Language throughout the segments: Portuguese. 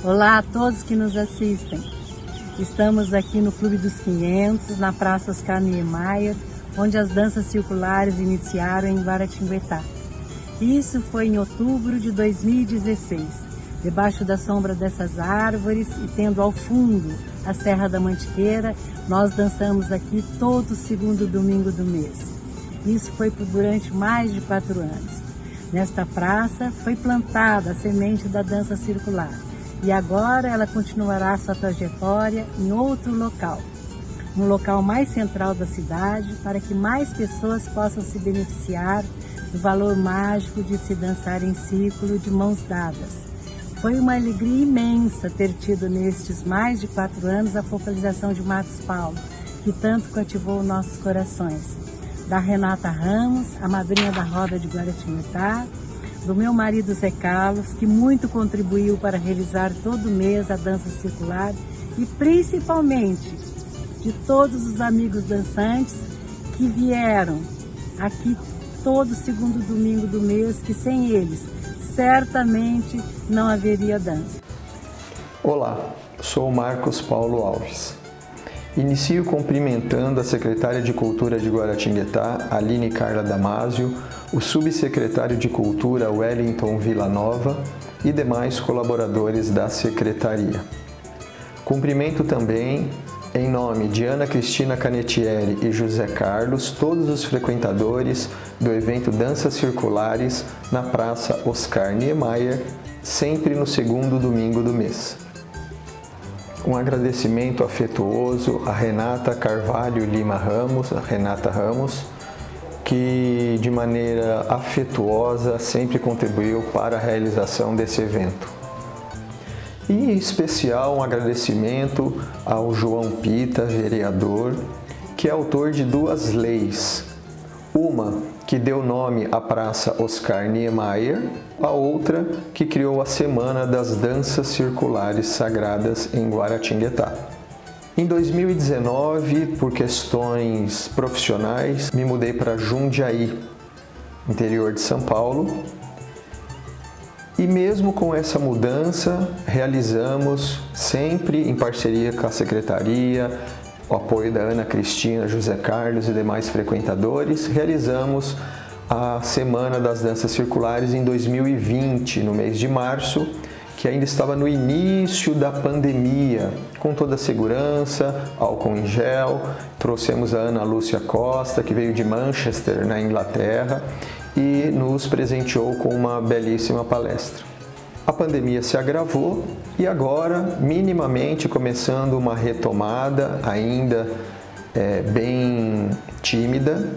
Olá a todos que nos assistem. Estamos aqui no Clube dos 500, na Praça Oscar Niemeyer, onde as danças circulares iniciaram em Guaratinguetá. Isso foi em outubro de 2016. Debaixo da sombra dessas árvores e tendo ao fundo a Serra da Mantiqueira, nós dançamos aqui todo segundo domingo do mês. Isso foi durante mais de 4 anos. Nesta praça foi plantada a semente da dança circular. E agora ela continuará sua trajetória em outro local, no local mais central da cidade, para que mais pessoas possam se beneficiar do valor mágico de se dançar em círculo de mãos dadas. Foi uma alegria imensa ter tido nestes mais de 4 anos a focalização de Marcos Paulo, que tanto cativou nossos corações. Da Renata Ramos, a madrinha da roda de Guaratinguetá, do meu marido Zé Carlos, que muito contribuiu para realizar todo mês a dança circular, e principalmente de todos os amigos dançantes que vieram aqui todo segundo domingo do mês, que sem eles certamente não haveria dança. Olá, sou Marcos Paulo Alves. Inicio cumprimentando a secretária de Cultura de Guaratinguetá, Aline Carla Damasio, o subsecretário de Cultura, Wellington Villanova, e demais colaboradores da secretaria. Cumprimento também, em nome de Ana Cristina Canetieri e José Carlos, todos os frequentadores do evento Danças Circulares na Praça Oscar Niemeyer, sempre no segundo domingo do mês. Um agradecimento afetuoso a Renata Carvalho Lima Ramos, a Renata Ramos, que de maneira afetuosa sempre contribuiu para a realização desse evento. E em especial um agradecimento ao João Pita, vereador, que é autor de 2 leis. Uma que deu nome à Praça Oscar Niemeyer, a outra que criou a Semana das Danças Circulares Sagradas em Guaratinguetá. Em 2019, por questões profissionais, me mudei para Jundiaí, interior de São Paulo. E mesmo com essa mudança, realizamos sempre em parceria com a secretaria, o apoio da Ana Cristina, José Carlos e demais frequentadores, realizamos a Semana das Danças Circulares em 2020, no mês de março, que ainda estava no início da pandemia, com toda a segurança, álcool em gel. Trouxemos a Ana Lúcia Costa, que veio de Manchester, na Inglaterra, e nos presenteou com uma belíssima palestra. A pandemia se agravou e agora, minimamente, começando uma retomada, ainda bem tímida.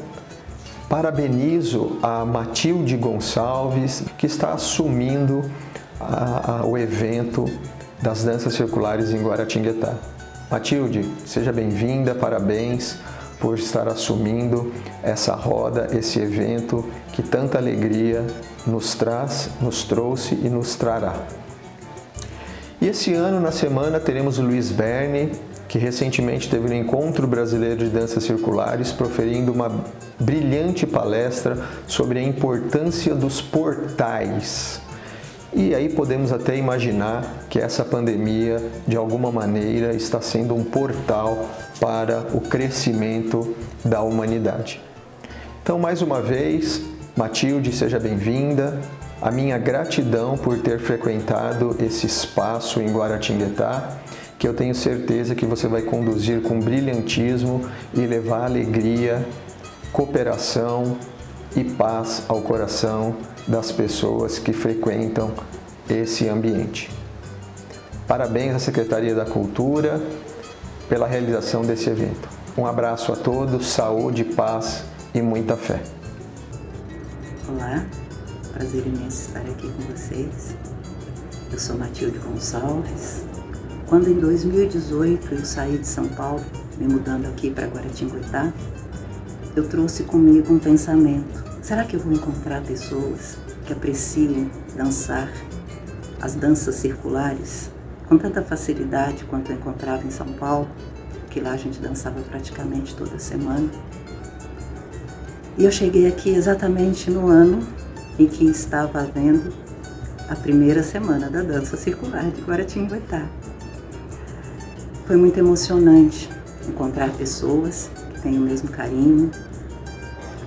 Parabenizo a Matilde Gonçalves, que está assumindo o evento das Danças Circulares em Guaratinguetá. Matilde, seja bem-vinda, parabéns por estar assumindo essa roda, esse evento que tanta alegria nos traz, nos trouxe e nos trará. E esse ano, na semana, teremos o Luiz Berni, que recentemente teve no Encontro Brasileiro de Danças Circulares, proferindo uma brilhante palestra sobre a importância dos portais. E aí podemos até imaginar que essa pandemia, de alguma maneira, está sendo um portal para o crescimento da humanidade. Então, mais uma vez, Matilde, seja bem-vinda. A minha gratidão por ter frequentado esse espaço em Guaratinguetá, que eu tenho certeza que você vai conduzir com brilhantismo e levar alegria, cooperação e paz ao coração das pessoas que frequentam esse ambiente. Parabéns à Secretaria da Cultura pela realização desse evento. Um abraço a todos, saúde, paz e muita fé. Olá, prazer imenso estar aqui com vocês. Eu sou Matilde Gonçalves. Quando em 2018 eu saí de São Paulo, me mudando aqui para Guaratinguetá, eu trouxe comigo um pensamento. Será que eu vou encontrar pessoas que apreciem dançar as danças circulares com tanta facilidade quanto eu encontrava em São Paulo, que lá a gente dançava praticamente toda semana? E eu cheguei aqui exatamente no ano em que estava havendo a primeira semana da dança circular de Guaratinguetá. Foi muito emocionante encontrar pessoas que têm o mesmo carinho,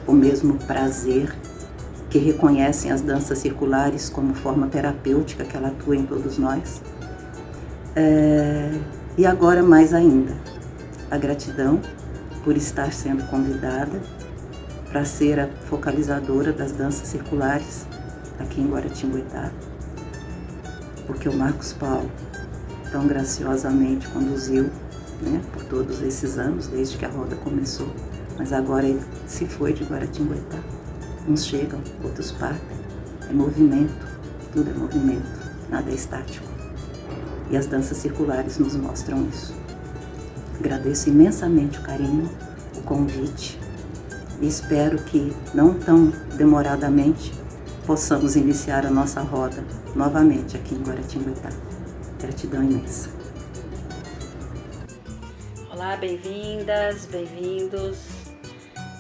o mesmo prazer, que reconhecem as danças circulares como forma terapêutica que ela atua em todos nós. E agora mais ainda, a gratidão por estar sendo convidada para ser a focalizadora das danças circulares aqui em Guaratinguetá, porque o Marcos Paulo tão graciosamente conduziu, né, por todos esses anos, desde que a roda começou, mas agora ele se foi de Guaratinguetá. Uns chegam, outros partem. É movimento, tudo é movimento, nada é estático. E as danças circulares nos mostram isso. Agradeço imensamente o carinho, o convite, e espero que, não tão demoradamente, possamos iniciar a nossa roda novamente aqui em Guaratinguetá. Gratidão imensa. Olá, bem-vindas, bem-vindos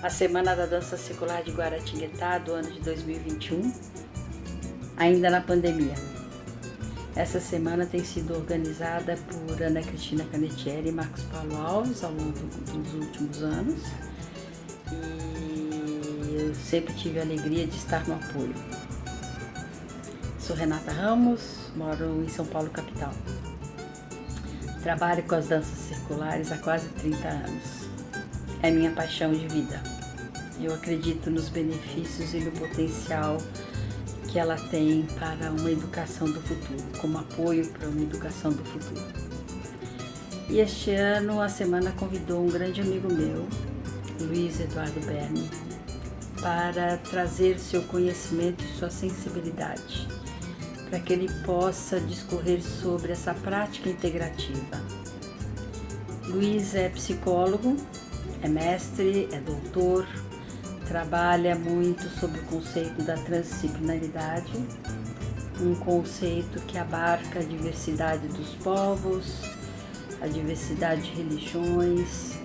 à Semana da Dança Circular de Guaratinguetá do ano de 2021, ainda na pandemia. Essa semana tem sido organizada por Ana Cristina Canetieri e Marcos Paulo Alves ao longo dos últimos anos, e eu sempre tive a alegria de estar no apoio. Sou Renata Ramos, moro em São Paulo, capital. Trabalho com as danças circulares há quase 30 anos. É minha paixão de vida. Eu acredito nos benefícios e no potencial que ela tem para uma educação do futuro, como apoio para uma educação do futuro. E este ano a semana convidou um grande amigo meu, Luiz Eduardo Berni, para trazer seu conhecimento e sua sensibilidade, para que ele possa discorrer sobre essa prática integrativa. Luiz é psicólogo, é mestre, é doutor, trabalha muito sobre o conceito da transdisciplinaridade, um conceito que abarca a diversidade dos povos, a diversidade de religiões,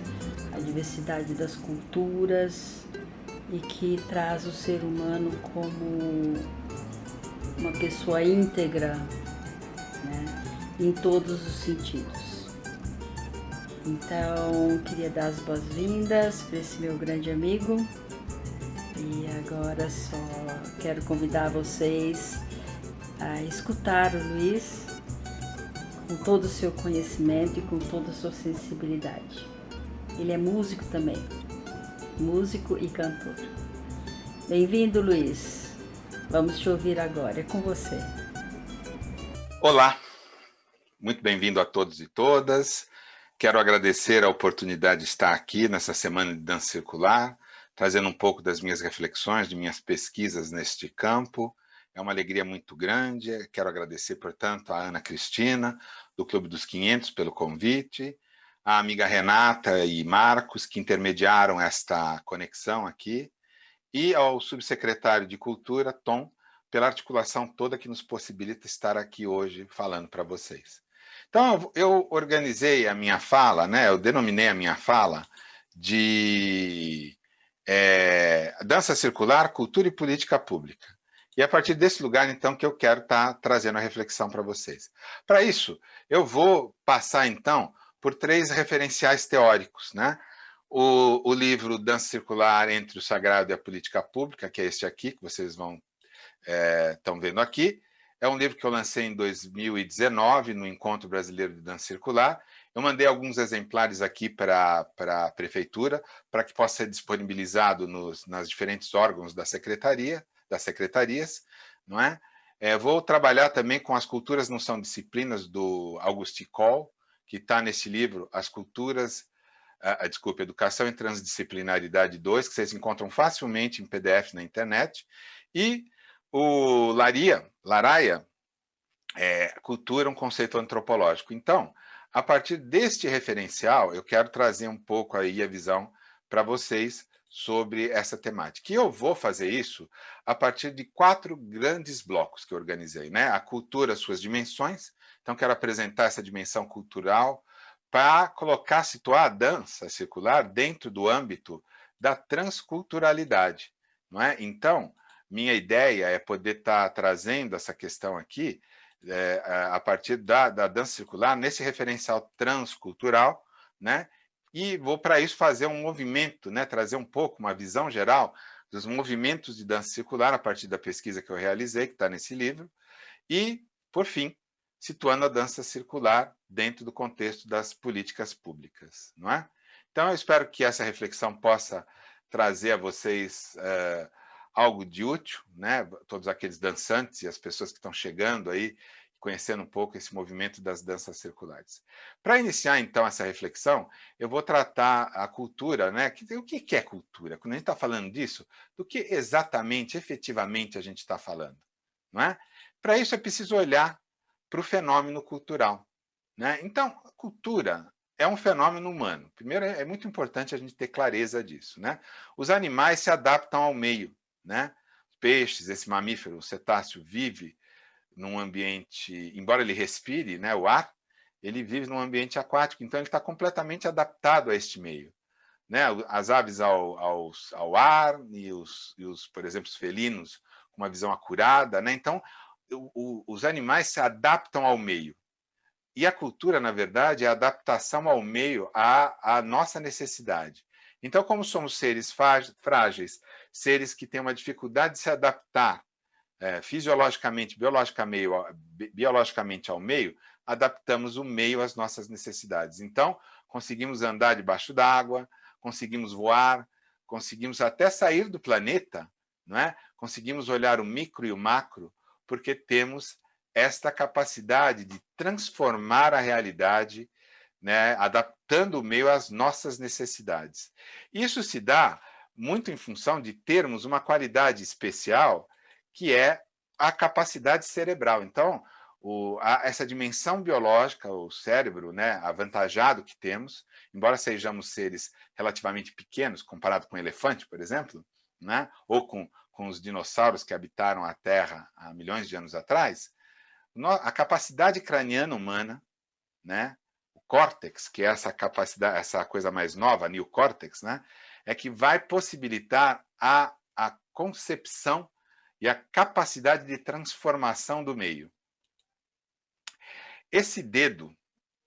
a diversidade das culturas, e que traz o ser humano como uma pessoa íntegra, né, em todos os sentidos. Então, queria dar as boas-vindas para esse meu grande amigo, e agora só quero convidar vocês a escutar o Luiz com todo o seu conhecimento e com toda a sua sensibilidade. Ele é músico também, músico e cantor. Bem-vindo, Luiz. Vamos te ouvir agora, é com você. Olá, muito bem-vindo a todos e todas. Quero agradecer a oportunidade de estar aqui nessa Semana de Dança Circular, trazendo um pouco das minhas reflexões, de minhas pesquisas neste campo. É uma alegria muito grande. Quero agradecer, portanto, a Ana Cristina, do Clube dos 500, pelo convite, a amiga Renata e Marcos, que intermediaram esta conexão aqui, e ao subsecretário de Cultura, Tom, pela articulação toda que nos possibilita estar aqui hoje falando para vocês. Então, eu organizei a minha fala, né? Eu denominei a minha fala de dança circular, cultura e política pública. E é a partir desse lugar, então, que eu quero estar trazendo a reflexão para vocês. Para isso, eu vou passar, então, por 3 referenciais teóricos, né? O livro Dança Circular entre o Sagrado e a Política Pública, que é este aqui, que vocês estão vendo aqui. É um livro que eu lancei em 2019, no Encontro Brasileiro de Dança Circular. Eu mandei alguns exemplares aqui para a Prefeitura, para que possa ser disponibilizado nas diferentes órgãos das secretarias, não é? Vou trabalhar também com as culturas não são disciplinas, do Auguste Coll, que está nesse livro, As Culturas, Educação e Transdisciplinaridade 2, que vocês encontram facilmente em PDF na internet, e o Laraia, Cultura, um conceito antropológico. Então, a partir deste referencial, eu quero trazer um pouco aí a visão para vocês sobre essa temática. E eu vou fazer isso a partir de 4 grandes blocos que eu organizei, né? A cultura, suas dimensões. Então, quero apresentar essa dimensão cultural para situar a dança circular dentro do âmbito da transculturalidade, não é? Então, minha ideia é poder estar trazendo essa questão aqui a partir da dança circular, nesse referencial transcultural, né? E vou, para isso, fazer um movimento, né? Trazer um pouco, uma visão geral dos movimentos de dança circular a partir da pesquisa que eu realizei, que está nesse livro, e, por fim, situando a dança circular dentro do contexto das políticas públicas, não é? Então, eu espero que essa reflexão possa trazer a vocês algo de útil, né? Todos aqueles dançantes e as pessoas que estão chegando aí, conhecendo um pouco esse movimento das danças circulares. Para iniciar, então, essa reflexão, eu vou tratar a cultura, né? O que é cultura? Quando a gente está falando disso, do que exatamente, efetivamente, a gente está falando, não é? Para isso, é preciso olhar para o fenômeno cultural, né? Então, a cultura é um fenômeno humano. Primeiro, é muito importante a gente ter clareza disso, né? Os animais se adaptam ao meio, né? Os peixes, esse mamífero, o cetáceo, vive num ambiente, embora ele respire, né, o ar, ele vive num ambiente aquático, então ele está completamente adaptado a este meio, né? As aves ao ar e por exemplo, os felinos com uma visão acurada, né? Então, os animais se adaptam ao meio. E a cultura, na verdade, é a adaptação ao meio à nossa necessidade. Então, como somos seres frágeis, seres que têm uma dificuldade de se adaptar fisiologicamente, biologicamente ao meio, adaptamos o meio às nossas necessidades. Então, conseguimos andar debaixo d'água, conseguimos voar, conseguimos até sair do planeta, não é? Conseguimos olhar o micro e o macro, porque temos esta capacidade de transformar a realidade, né, adaptando o meio às nossas necessidades. Isso se dá muito em função de termos uma qualidade especial, que é a capacidade cerebral. Então, essa dimensão biológica, o cérebro, né, avantajado que temos, embora sejamos seres relativamente pequenos, comparado com o elefante, por exemplo, né, ou com os dinossauros que habitaram a Terra há milhões de anos atrás, a capacidade craniana humana, né, o córtex, que é essa capacidade, essa coisa mais nova, neocórtex, né, é que vai possibilitar a concepção e a capacidade de transformação do meio. Esse dedo,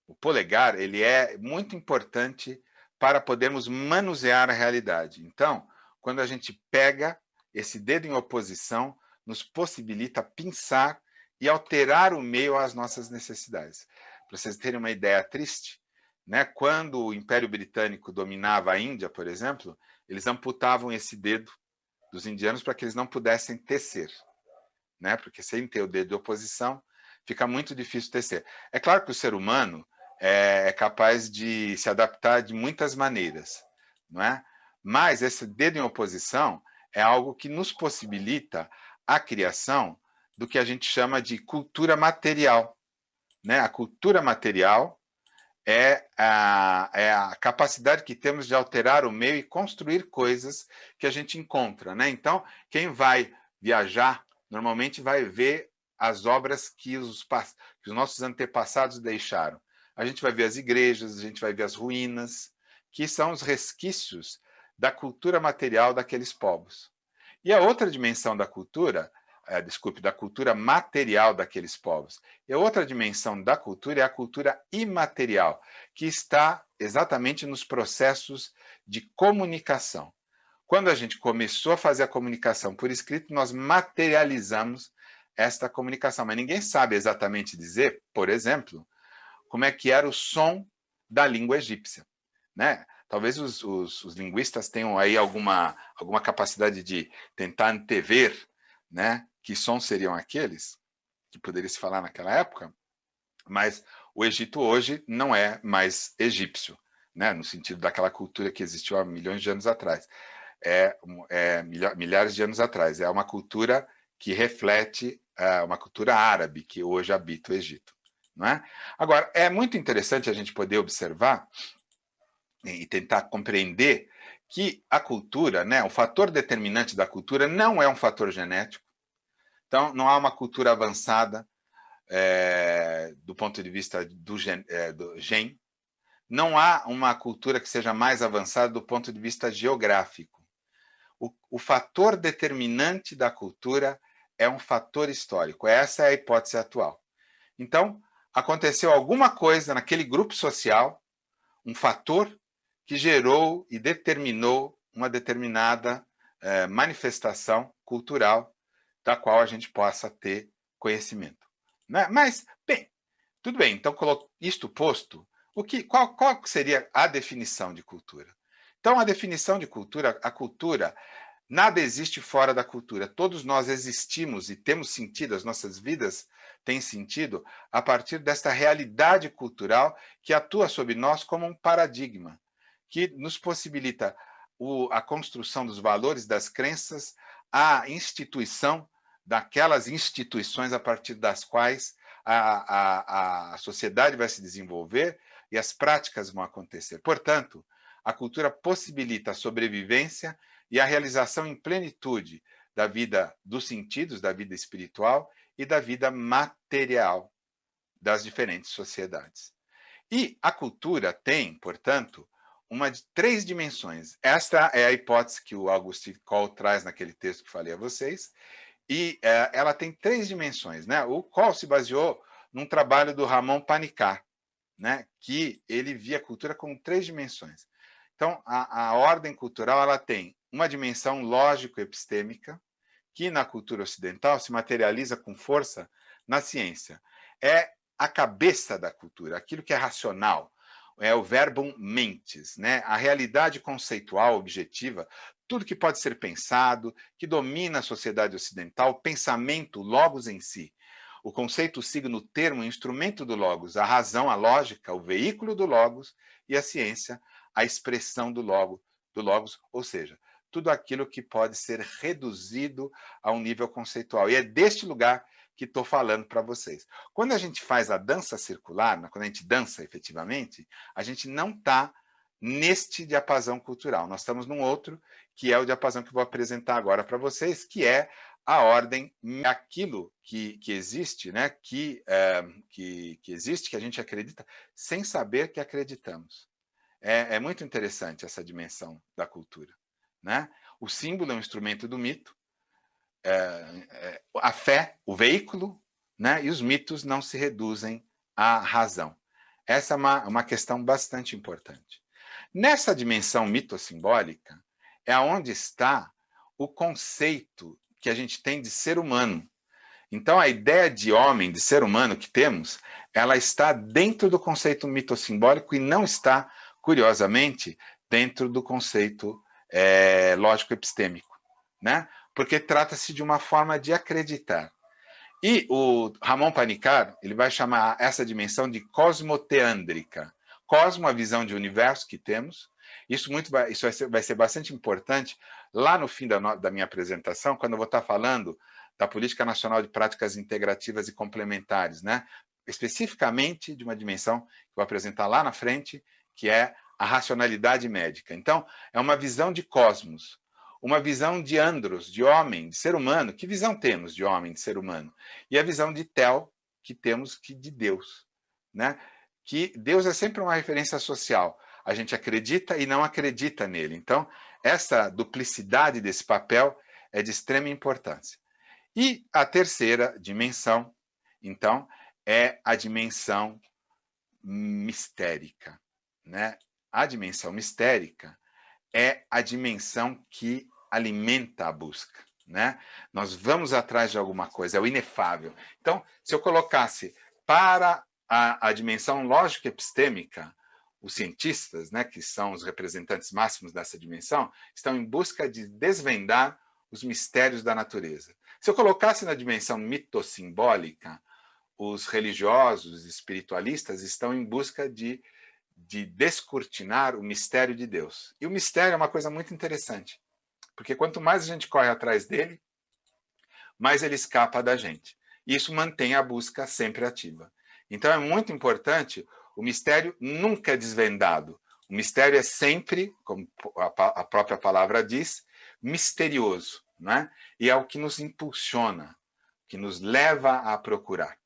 o polegar, ele é muito importante para podermos manusear a realidade. Então, quando a gente pega esse dedo em oposição, nos possibilita pensar e alterar o meio às nossas necessidades. Para vocês terem uma ideia triste, né? Quando o Império Britânico dominava a Índia, por exemplo, eles amputavam esse dedo dos indianos para que eles não pudessem tecer, né? Porque sem ter o dedo de oposição, fica muito difícil tecer. É claro que o ser humano é capaz de se adaptar de muitas maneiras, não é? Mas esse dedo em oposição é algo que nos possibilita a criação do que a gente chama de cultura material, né? A cultura material é a capacidade que temos de alterar o meio e construir coisas que a gente encontra, né? Então, quem vai viajar normalmente vai ver as obras que os nossos antepassados deixaram. A gente vai ver as igrejas, a gente vai ver as ruínas, que são os resquícios da cultura material daqueles povos. E a outra dimensão da cultura, da cultura material daqueles povos. E a outra dimensão da cultura é a cultura imaterial, que está exatamente nos processos de comunicação. Quando a gente começou a fazer a comunicação por escrito, nós materializamos esta comunicação, mas ninguém sabe exatamente dizer, por exemplo, como é que era o som da língua egípcia, né? Talvez os linguistas tenham aí alguma capacidade de tentar antever, né, que sons seriam aqueles que poderia se falar naquela época, mas o Egito hoje não é mais egípcio, né, no sentido daquela cultura que existiu há milhões de anos atrás, milhares de anos atrás. É uma cultura que reflete uma cultura árabe que hoje habita o Egito, não é? Agora, é muito interessante a gente poder observar e tentar compreender que a cultura, né, o fator determinante da cultura não é um fator genético. Então, não há uma cultura avançada do ponto de vista do gene, não há uma cultura que seja mais avançada do ponto de vista geográfico. O fator determinante da cultura é um fator histórico. Essa é a hipótese atual. Então, aconteceu alguma coisa naquele grupo social, um fator que gerou e determinou uma determinada manifestação cultural da qual a gente possa ter conhecimento. Né? Mas, bem, tudo bem. Então, isto posto, qual seria a definição de cultura? Então, a definição de cultura, a cultura, nada existe fora da cultura. Todos nós existimos e temos sentido, as nossas vidas têm sentido a partir desta realidade cultural que atua sobre nós como um paradigma, que nos possibilita a construção dos valores, das crenças, a instituição daquelas instituições a partir das quais a sociedade vai se desenvolver e as práticas vão acontecer. Portanto, a cultura possibilita a sobrevivência e a realização em plenitude da vida dos sentidos, da vida espiritual e da vida material das diferentes sociedades. E a cultura tem, portanto, uma de 3 dimensões. Esta é a hipótese que o Augustin Coll traz naquele texto que falei a vocês, e ela tem 3 dimensões. Né? O Coll se baseou num trabalho do Ramon Panikkar, né? Que ele via a cultura com 3 dimensões. Então, a ordem cultural ela tem uma dimensão lógico-epistêmica, que na cultura ocidental se materializa com força na ciência. É a cabeça da cultura, aquilo que é racional, é o verbum mentis, né? A realidade conceitual, objetiva, tudo que pode ser pensado, que domina a sociedade ocidental, o pensamento, logos em si. O conceito, o signo, o termo, o instrumento do logos, a razão, a lógica, o veículo do logos, e a ciência, a expressão do logos, ou seja, tudo aquilo que pode ser reduzido a um nível conceitual. E é deste lugar que estou falando para vocês. Quando a gente faz a dança circular, quando a gente dança efetivamente, a gente não está neste diapasão cultural. Nós estamos num outro, que é o diapasão que eu vou apresentar agora para vocês, que é a ordem, aquilo que existe, né? que existe, que a gente acredita, sem saber que acreditamos. É muito interessante essa dimensão da cultura. Né? O símbolo é um instrumento do mito, a fé, o veículo, né? E os mitos não se reduzem à razão. Essa é uma questão bastante importante. Nessa dimensão mitossimbólica é onde está o conceito que a gente tem de ser humano. Então, a ideia de homem, de ser humano que temos, ela está dentro do conceito mitossimbólico e não está, curiosamente, dentro do conceito lógico-epistêmico, né? Porque trata-se de uma forma de acreditar. E o Ramon Panikkar, ele vai chamar essa dimensão de cosmoteândrica. Cosmo, a visão de universo que temos. Isso vai ser bastante importante lá no fim da minha apresentação, quando eu vou estar falando da Política Nacional de Práticas Integrativas e Complementares, né? Especificamente de uma dimensão que eu vou apresentar lá na frente, que é a racionalidade médica. Então, é uma visão de cosmos, uma visão de andros, de homem, de ser humano. Que visão temos de homem, de ser humano? E a visão de Tel, que temos de Deus, né? Que Deus é sempre uma referência social. A gente acredita e não acredita nele. Então, essa duplicidade desse papel é de extrema importância. E a terceira dimensão, então, é a dimensão mistérica, né? A dimensão mistérica é a dimensão que alimenta a busca, né? Nós vamos atrás de alguma coisa, é o inefável. Então, se eu colocasse para a dimensão lógico-epistêmica, os cientistas, né, que são os representantes máximos dessa dimensão, estão em busca de desvendar os mistérios da natureza. Se eu colocasse na dimensão mitossimbólica, os religiosos, os espiritualistas estão em busca de descortinar o mistério de Deus. E o mistério é uma coisa muito interessante, porque quanto mais a gente corre atrás dele, mais ele escapa da gente. E isso mantém a busca sempre ativa. Então é muito importante, o mistério nunca é desvendado. O mistério é sempre, como a própria palavra diz, misterioso, né? E é o que nos impulsiona, que nos leva a procurar.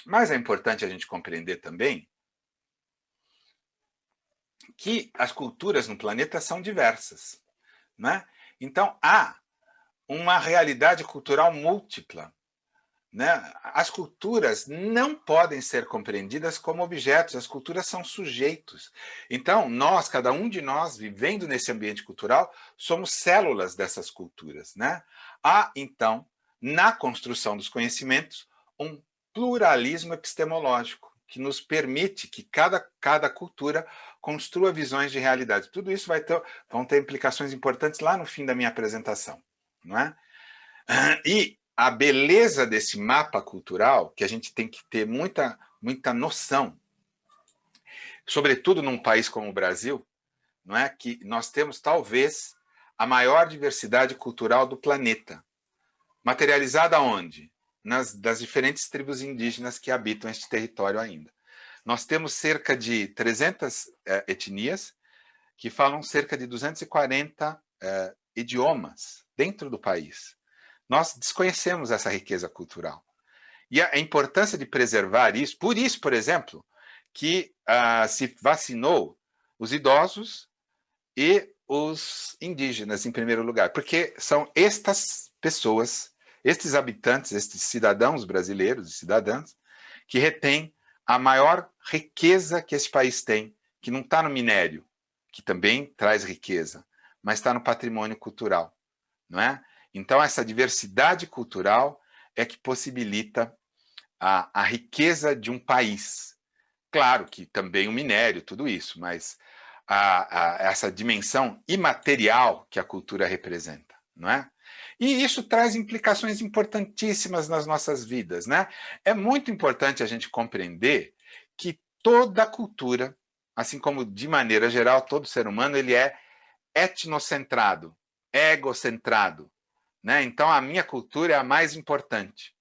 Mas é importante a gente compreender também que as culturas no planeta são diversas, né? Então, há uma realidade cultural múltipla, né? As culturas não podem ser compreendidas como objetos, as culturas são sujeitos. Então, nós, cada um de nós, vivendo nesse ambiente cultural, somos células dessas culturas, né? Há, então, na construção dos conhecimentos, um pluralismo epistemológico que nos permite que cada cultura construa visões de realidade. Tudo isso vão ter implicações importantes lá no fim da minha apresentação, não é? E a beleza desse mapa cultural, que a gente tem que ter muita noção, sobretudo num país como o Brasil, não é, que nós temos talvez a maior diversidade cultural do planeta, materializada onde? Das diferentes tribos indígenas que habitam este território ainda. Nós temos cerca de 300 etnias que falam cerca de 240 idiomas dentro do país. Nós desconhecemos essa riqueza cultural. E a importância de preservar isso, por isso, por exemplo, que se vacinou os idosos e os indígenas, em primeiro lugar, porque são estas pessoas, estes habitantes, estes cidadãos brasileiros e cidadãs, que retêm a maior riqueza que esse país tem, que não está no minério, que também traz riqueza, mas está no patrimônio cultural, não é? Então, essa diversidade cultural é que possibilita a riqueza de um país. Claro que também o minério, tudo isso, mas essa dimensão imaterial que a cultura representa, não é? E isso traz implicações importantíssimas nas nossas vidas, né? É muito importante a gente compreender que toda cultura, assim como de maneira geral todo ser humano, ele é etnocentrado, egocentrado, né? Então a minha cultura é a mais importante,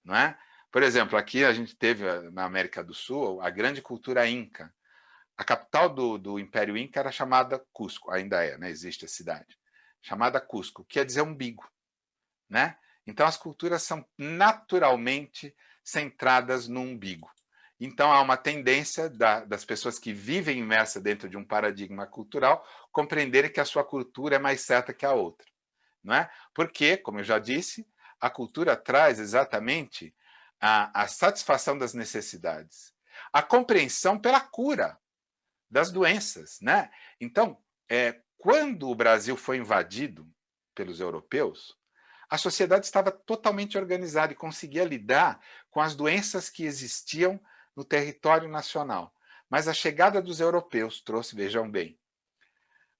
não é? Por exemplo, aqui a gente teve na América do Sul a grande cultura inca. A capital do Império Inca era chamada Cusco, ainda é, né? Existe a cidade, chamada Cusco, que quer dizer umbigo, né? Então as culturas são naturalmente centradas no umbigo. Então há uma tendência das pessoas que vivem imersas dentro de um paradigma cultural compreenderem que a sua cultura é mais certa que a outra, não é? Porque, como eu já disse, a cultura traz exatamente a satisfação das necessidades, a compreensão pela cura das doenças, né? Então, quando o Brasil foi invadido pelos europeus, a sociedade estava totalmente organizada e conseguia lidar com as doenças que existiam no território nacional. Mas a chegada dos europeus trouxe, vejam bem,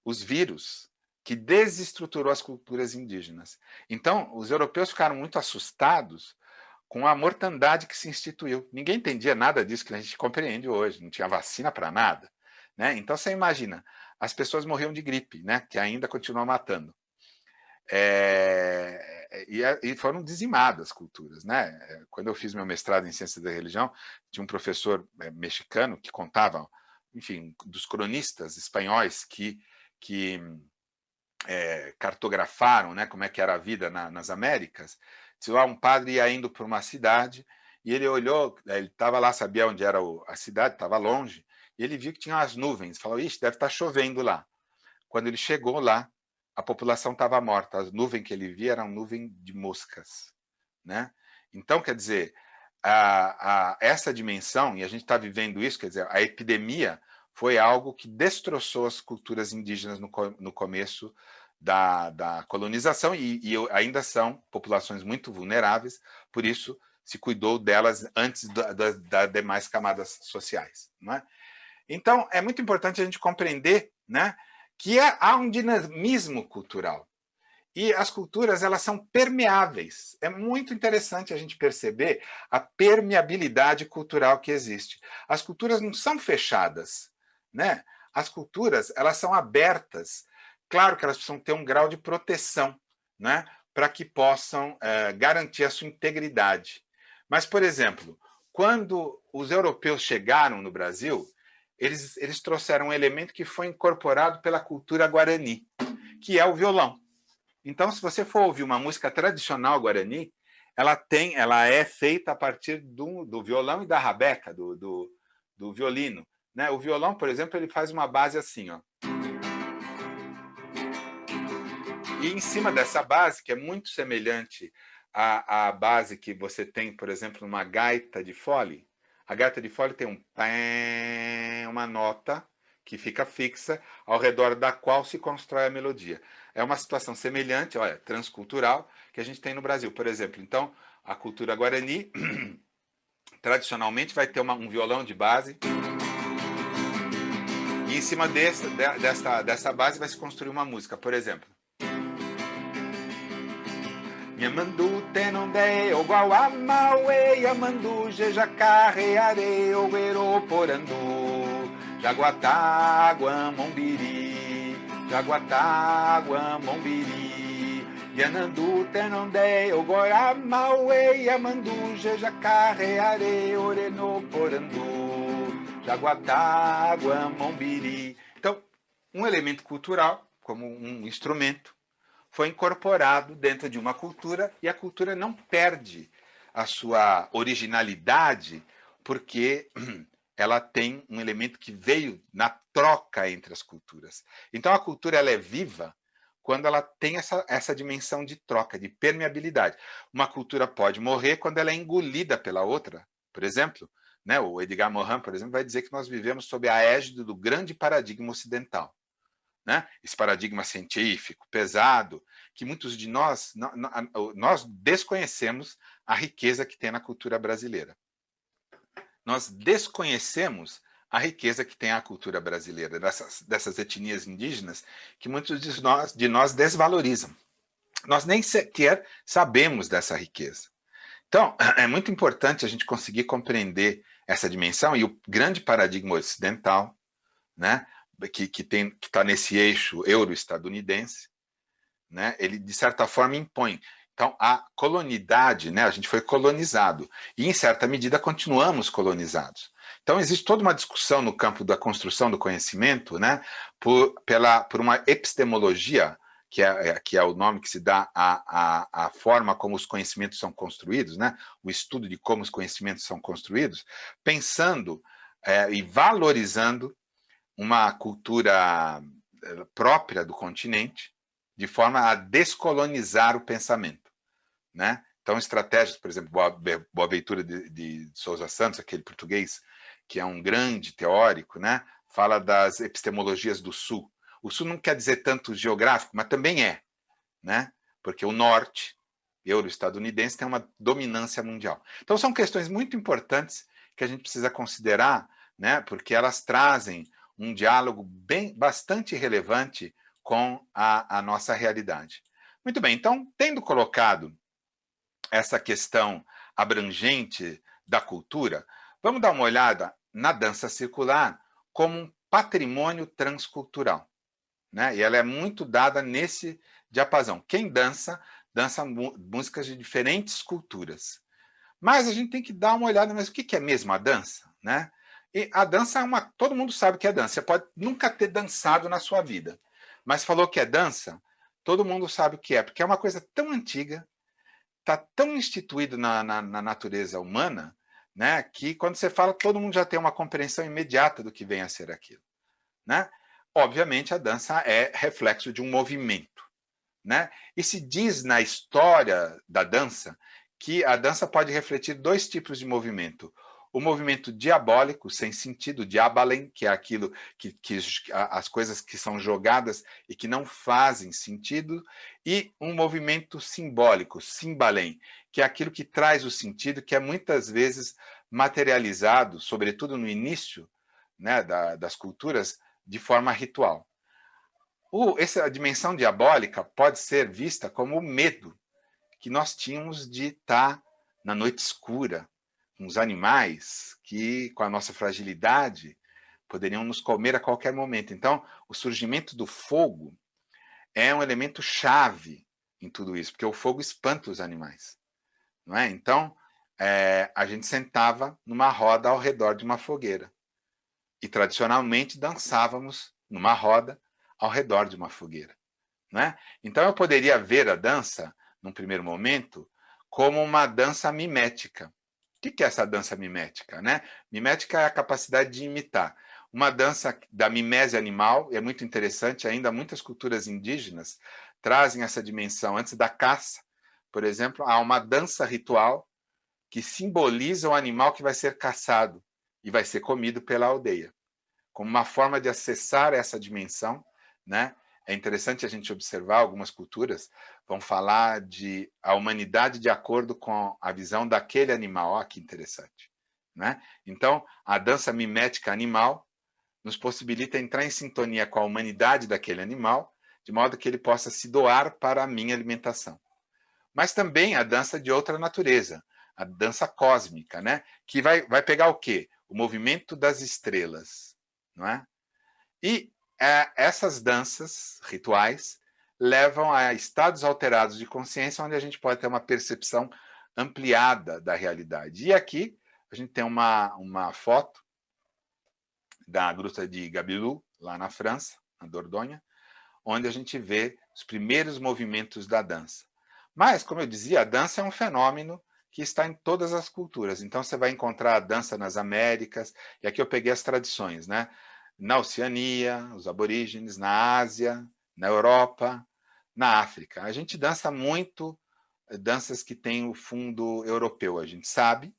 os vírus que desestruturou as culturas indígenas. Então, os europeus ficaram muito assustados com a mortandade que se instituiu. Ninguém entendia nada disso que a gente compreende hoje, não tinha vacina para nada, né? Então, você imagina, as pessoas morriam de gripe, né? Que ainda continua matando. E foram dizimadas as culturas, né? Quando eu fiz meu mestrado em Ciências da Religião, tinha um professor mexicano que contava, enfim, dos cronistas espanhóis que cartografaram, né, como é que era a vida nas Américas. Se lá um padre ia indo para uma cidade e ele olhou, ele estava lá, sabia onde era a cidade, estava longe, e ele viu que tinha as nuvens, falou, ixi, deve estar chovendo lá. Quando ele chegou lá, a população estava morta, as nuvens que ele via eram nuvens de moscas, né? Então, quer dizer, essa dimensão, e a gente está vivendo isso, quer dizer, a epidemia foi algo que destroçou as culturas indígenas no começo da colonização e ainda são populações muito vulneráveis, por isso se cuidou delas antes das demais camadas sociais, não é? Então, é muito importante a gente compreender, né, que há um dinamismo cultural. E as culturas, elas são permeáveis. É muito interessante a gente perceber a permeabilidade cultural que existe. As culturas não são fechadas, né? As culturas, elas são abertas. Claro que elas precisam ter um grau de proteção, né? Para que possam garantir a sua integridade. Mas, por exemplo, quando os europeus chegaram no Brasil, eles trouxeram um elemento que foi incorporado pela cultura guarani, que é o violão. Então, se você for ouvir uma música tradicional guarani, ela é feita a partir do violão e da rabeca, do violino, né? O violão, por exemplo, ele faz uma base assim, ó. E em cima dessa base, que é muito semelhante à base que você tem, por exemplo, numa gaita de fole, a gaita de fole tem uma nota que fica fixa, ao redor da qual se constrói a melodia. É uma situação semelhante, olha, transcultural, que a gente tem no Brasil, por exemplo. Então, a cultura guarani, tradicionalmente, vai ter um violão de base, e em cima dessa base vai se construir uma música, por exemplo. Yamandu tenonde o guauamaue, yamandu jejacarre are o porandu, jaguatá guamombiri, jaguatá guamombiri, yanandu tenonde o guauamaue, yamandu jejacarre are oreno porandu, jaguatá guamombiri. Então, um elemento cultural, como um instrumento, foi incorporado dentro de uma cultura, e a cultura não perde a sua originalidade porque ela tem um elemento que veio na troca entre as culturas. Então a cultura ela é viva quando ela tem essa dimensão de troca, de permeabilidade. Uma cultura pode morrer quando ela é engolida pela outra. Por exemplo, né, o Edgar Morin, por exemplo, vai dizer que nós vivemos sob a égide do grande paradigma ocidental. Né? Esse paradigma científico, pesado, que muitos de nós desconhecemos a riqueza que tem na cultura brasileira. Nós desconhecemos a riqueza que tem a cultura brasileira, dessas etnias indígenas, que muitos de nós desvalorizam. Nós nem sequer sabemos dessa riqueza. Então, é muito importante a gente conseguir compreender essa dimensão, e o grande paradigma ocidental, né, que está nesse eixo euro-estadunidense, né, ele, de certa forma, impõe. Então, a colonidade, né, a gente foi colonizado, e, em certa medida, continuamos colonizados. Então, existe toda uma discussão no campo da construção do conhecimento, né, por uma epistemologia, que é o nome que se dá à forma como os conhecimentos são construídos, né, o estudo de como os conhecimentos são construídos, pensando e valorizando uma cultura própria do continente, de forma a descolonizar o pensamento, né? Então, estratégias, por exemplo, Boaventura de Souza Santos, aquele português que é um grande teórico, né, fala das epistemologias do Sul. O Sul não quer dizer tanto geográfico, mas também é, né? Porque o Norte, euro-estadunidense, tem uma dominância mundial. Então, são questões muito importantes que a gente precisa considerar, né, porque elas trazem um diálogo bastante relevante com a nossa realidade. Muito bem, então, tendo colocado essa questão abrangente da cultura, vamos dar uma olhada na dança circular como um patrimônio transcultural, né? E ela é muito dada nesse diapasão. Quem dança músicas de diferentes culturas. Mas a gente tem que dar uma olhada, mas o que é mesmo a dança, né? E a dança todo mundo sabe que é dança. Você pode nunca ter dançado na sua vida, mas falou que é dança, todo mundo sabe o que é, porque é uma coisa tão antiga, está tão instituído na natureza humana, né, que quando você fala, todo mundo já tem uma compreensão imediata do que vem a ser aquilo, né? Obviamente, a dança é reflexo de um movimento, né? E se diz na história da dança que a dança pode refletir dois tipos de movimento. O movimento diabólico, sem sentido, diabalem, que é aquilo as coisas que são jogadas e que não fazem sentido, e um movimento simbólico, simbalem, que é aquilo que traz o sentido, que é muitas vezes materializado, sobretudo no início, né, das culturas, de forma ritual. Essa dimensão diabólica pode ser vista como o medo que nós tínhamos de estar na noite escura, uns animais que, com a nossa fragilidade, poderiam nos comer a qualquer momento. Então, o surgimento do fogo é um elemento chave em tudo isso, porque o fogo espanta os animais, não é? Então, a gente sentava numa roda ao redor de uma fogueira e, tradicionalmente, dançávamos numa roda ao redor de uma fogueira, não é? Então, eu poderia ver a dança, num primeiro momento, como uma dança mimética. O que é essa dança mimética, né? Mimética é a capacidade de imitar. uma dança da mimese animal, e é muito interessante, ainda muitas culturas indígenas trazem essa dimensão. Antes da caça, por exemplo, há uma dança ritual que simboliza o animal que vai ser caçado e vai ser comido pela aldeia, como uma forma de acessar essa dimensão, né? É interessante a gente observar, algumas culturas vão falar de a humanidade de acordo com a visão daquele animal. Olha que interessante, né? Então, a dança mimética animal nos possibilita entrar em sintonia com a humanidade daquele animal, de modo que ele possa se doar para a minha alimentação. Mas também a dança de outra natureza, a dança cósmica, né? Que vai pegar o quê? O movimento das estrelas, não é? E essas danças rituais levam a estados alterados de consciência, onde a gente pode ter uma percepção ampliada da realidade. E aqui a gente tem uma foto da Gruta de Gabilu, lá na França, na Dordogne, onde a gente vê os primeiros movimentos da dança. Mas, como eu dizia, a dança é um fenômeno que está em todas as culturas. Então, você vai encontrar a dança nas Américas, e aqui eu peguei as tradições, né? Na Oceania, os aborígenes, na Ásia, na Europa, na África. A gente dança muito danças que têm o fundo europeu. A gente sabe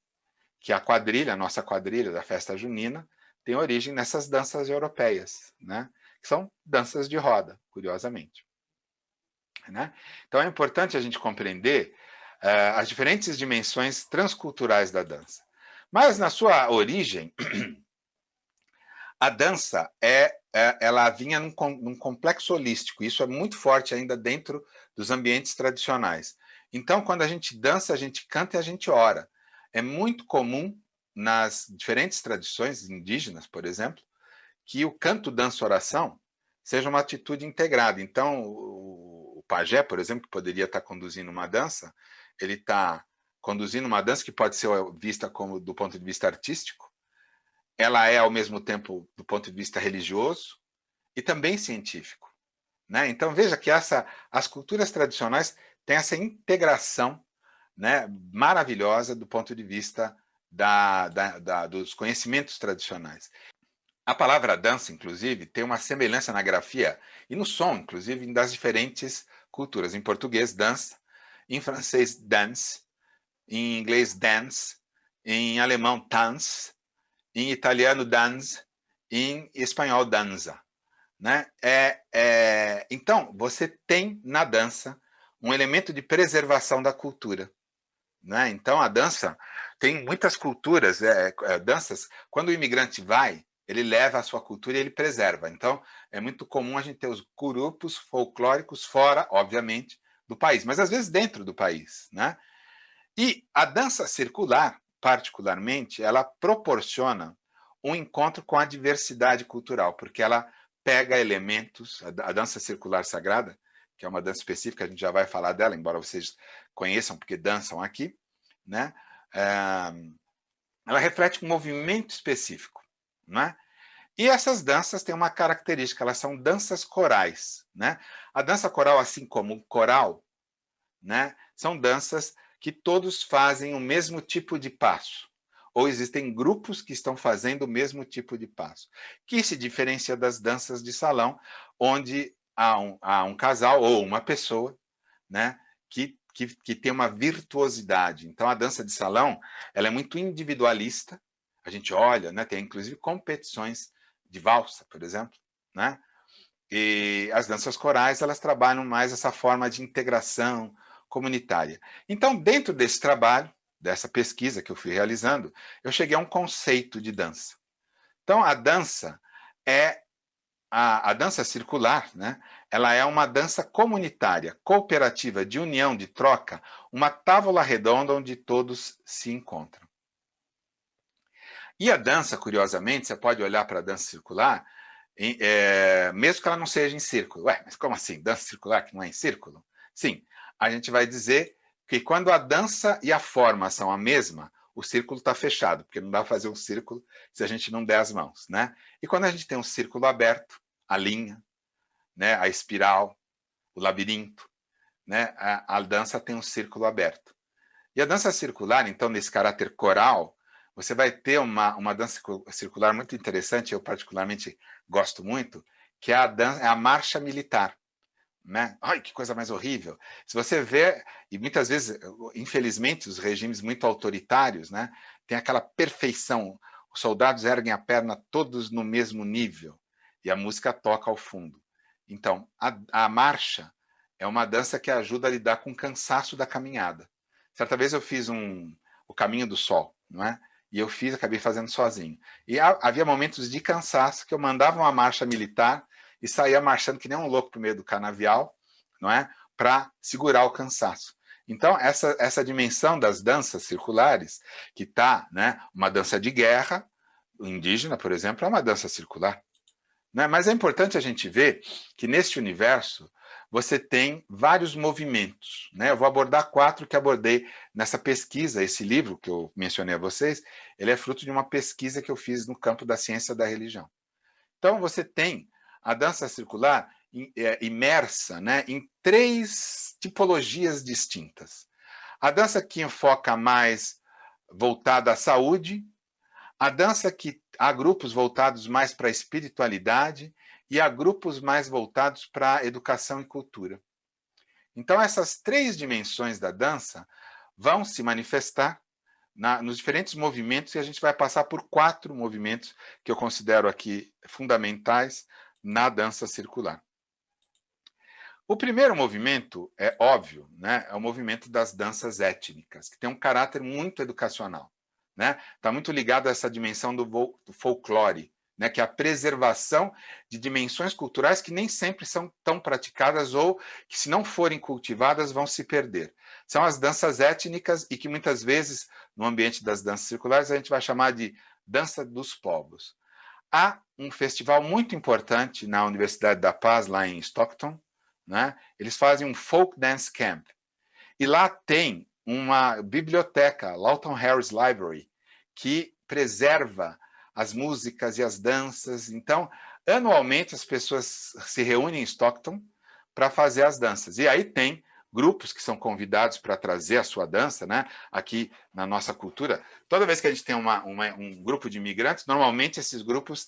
que a quadrilha, a nossa quadrilha da festa junina, tem origem nessas danças europeias, né? Que são danças de roda, curiosamente. Né? Então é importante a gente compreender as diferentes dimensões transculturais da dança. Mas na sua origem, a dança ela vinha num complexo holístico. Isso é muito forte ainda dentro dos ambientes tradicionais. Então, quando a gente dança, a gente canta e a gente ora. É muito comum nas diferentes tradições indígenas, por exemplo, que o canto, dança, oração seja uma atitude integrada. Então, o pajé, por exemplo, que poderia estar conduzindo uma dança, ele está conduzindo uma dança que pode ser vista como do ponto de vista artístico, ela é, ao mesmo tempo, do ponto de vista religioso e também científico. Né? Então, veja que as culturas tradicionais têm essa integração, né, maravilhosa do ponto de vista dos conhecimentos tradicionais. A palavra dança, inclusive, tem uma semelhança na grafia e no som, inclusive, das diferentes culturas. Em português, dança, em francês, dance, em inglês, dance, em alemão, tanz, em italiano, danze, em espanhol, danza. Né? Então, você tem na dança um elemento de preservação da cultura. Né? Então, a dança tem muitas culturas, danças. Quando o imigrante vai, ele leva a sua cultura e ele preserva. Então, é muito comum a gente ter os grupos folclóricos fora, obviamente, do país, mas às vezes dentro do país. Né? E a dança circular, particularmente, ela proporciona um encontro com a diversidade cultural, porque ela pega elementos, a dança circular sagrada, que é uma dança específica, a gente já vai falar dela, embora vocês conheçam, porque dançam aqui, né? Ela reflete um movimento específico. Né? E essas danças têm uma característica, elas são danças corais. Né? A dança coral, assim como o coral, né, são danças que todos fazem o mesmo tipo de passo. Ou existem grupos que estão fazendo o mesmo tipo de passo, que se diferencia das danças de salão, onde há um casal ou uma pessoa, né, que tem uma virtuosidade. Então, a dança de salão ela é muito individualista. A gente olha, né, tem inclusive competições de valsa, por exemplo. Né? E as danças corais elas trabalham mais essa forma de integração comunitária. Então, dentro desse trabalho, dessa pesquisa que eu fui realizando, eu cheguei a um conceito de dança. Então, a dança a dança circular, né? Ela é uma dança comunitária, cooperativa, de união, de troca, uma tábua redonda onde todos se encontram. E a dança, curiosamente, você pode olhar para a dança circular, mesmo que ela não seja em círculo. Ué, mas como assim? Dança circular que não é em círculo? Sim, a gente vai dizer que quando a dança e a forma são a mesma, o círculo está fechado, porque não dá para fazer um círculo se a gente não der as mãos. Né? E quando a gente tem um círculo aberto, a linha, né, a espiral, o labirinto, né, a dança tem um círculo aberto. E a dança circular, então, nesse caráter coral, você vai ter uma dança circular muito interessante, eu particularmente gosto muito, que é a marcha militar. Né? Ai, que coisa mais horrível. Se você vê, e muitas vezes, infelizmente, os regimes muito autoritários, né, tem aquela perfeição, os soldados erguem a perna todos no mesmo nível, e a música toca ao fundo. Então, a marcha é uma dança que ajuda a lidar com o cansaço da caminhada. Certa vez eu fiz o Caminho do Sol, não é? E eu acabei fazendo sozinho. E havia momentos de cansaço que eu mandava uma marcha militar e saía marchando que nem um louco para o meio do canavial, não é? Para segurar o cansaço. Então, essa dimensão das danças circulares, que está, né, uma dança de guerra, o indígena, por exemplo, é uma dança circular. Né? Mas é importante a gente ver que neste universo você tem vários movimentos. Né? Eu vou abordar 4 que abordei nessa pesquisa. Esse livro que eu mencionei a vocês, ele é fruto de uma pesquisa que eu fiz no campo da ciência da religião. Então, você tem a dança circular imersa, né, em 3 tipologias distintas. A dança que enfoca mais voltada à saúde, a dança que há grupos voltados mais para a espiritualidade e há grupos mais voltados para a educação e cultura. Então, essas 3 dimensões da dança vão se manifestar nos diferentes movimentos, e a gente vai passar por 4 movimentos que eu considero aqui fundamentais na dança circular. O primeiro movimento é óbvio, né? É o movimento das danças étnicas, que tem um caráter muito educacional. Né? Está muito ligado a essa dimensão do folclore, né? Que é a preservação de dimensões culturais que nem sempre são tão praticadas ou que, se não forem cultivadas, vão se perder. São as danças étnicas e que muitas vezes, no ambiente das danças circulares, a gente vai chamar de dança dos povos. Há um festival muito importante na Universidade da Paz, lá em Stockton, né? Eles fazem um Folk Dance Camp. E lá tem uma biblioteca, Lawton Harris Library, que preserva as músicas e as danças. Então, anualmente, as pessoas se reúnem em Stockton para fazer as danças. E aí tem grupos que são convidados para trazer a sua dança, né? Aqui na nossa cultura. Toda vez que a gente tem um grupo de imigrantes, normalmente esses grupos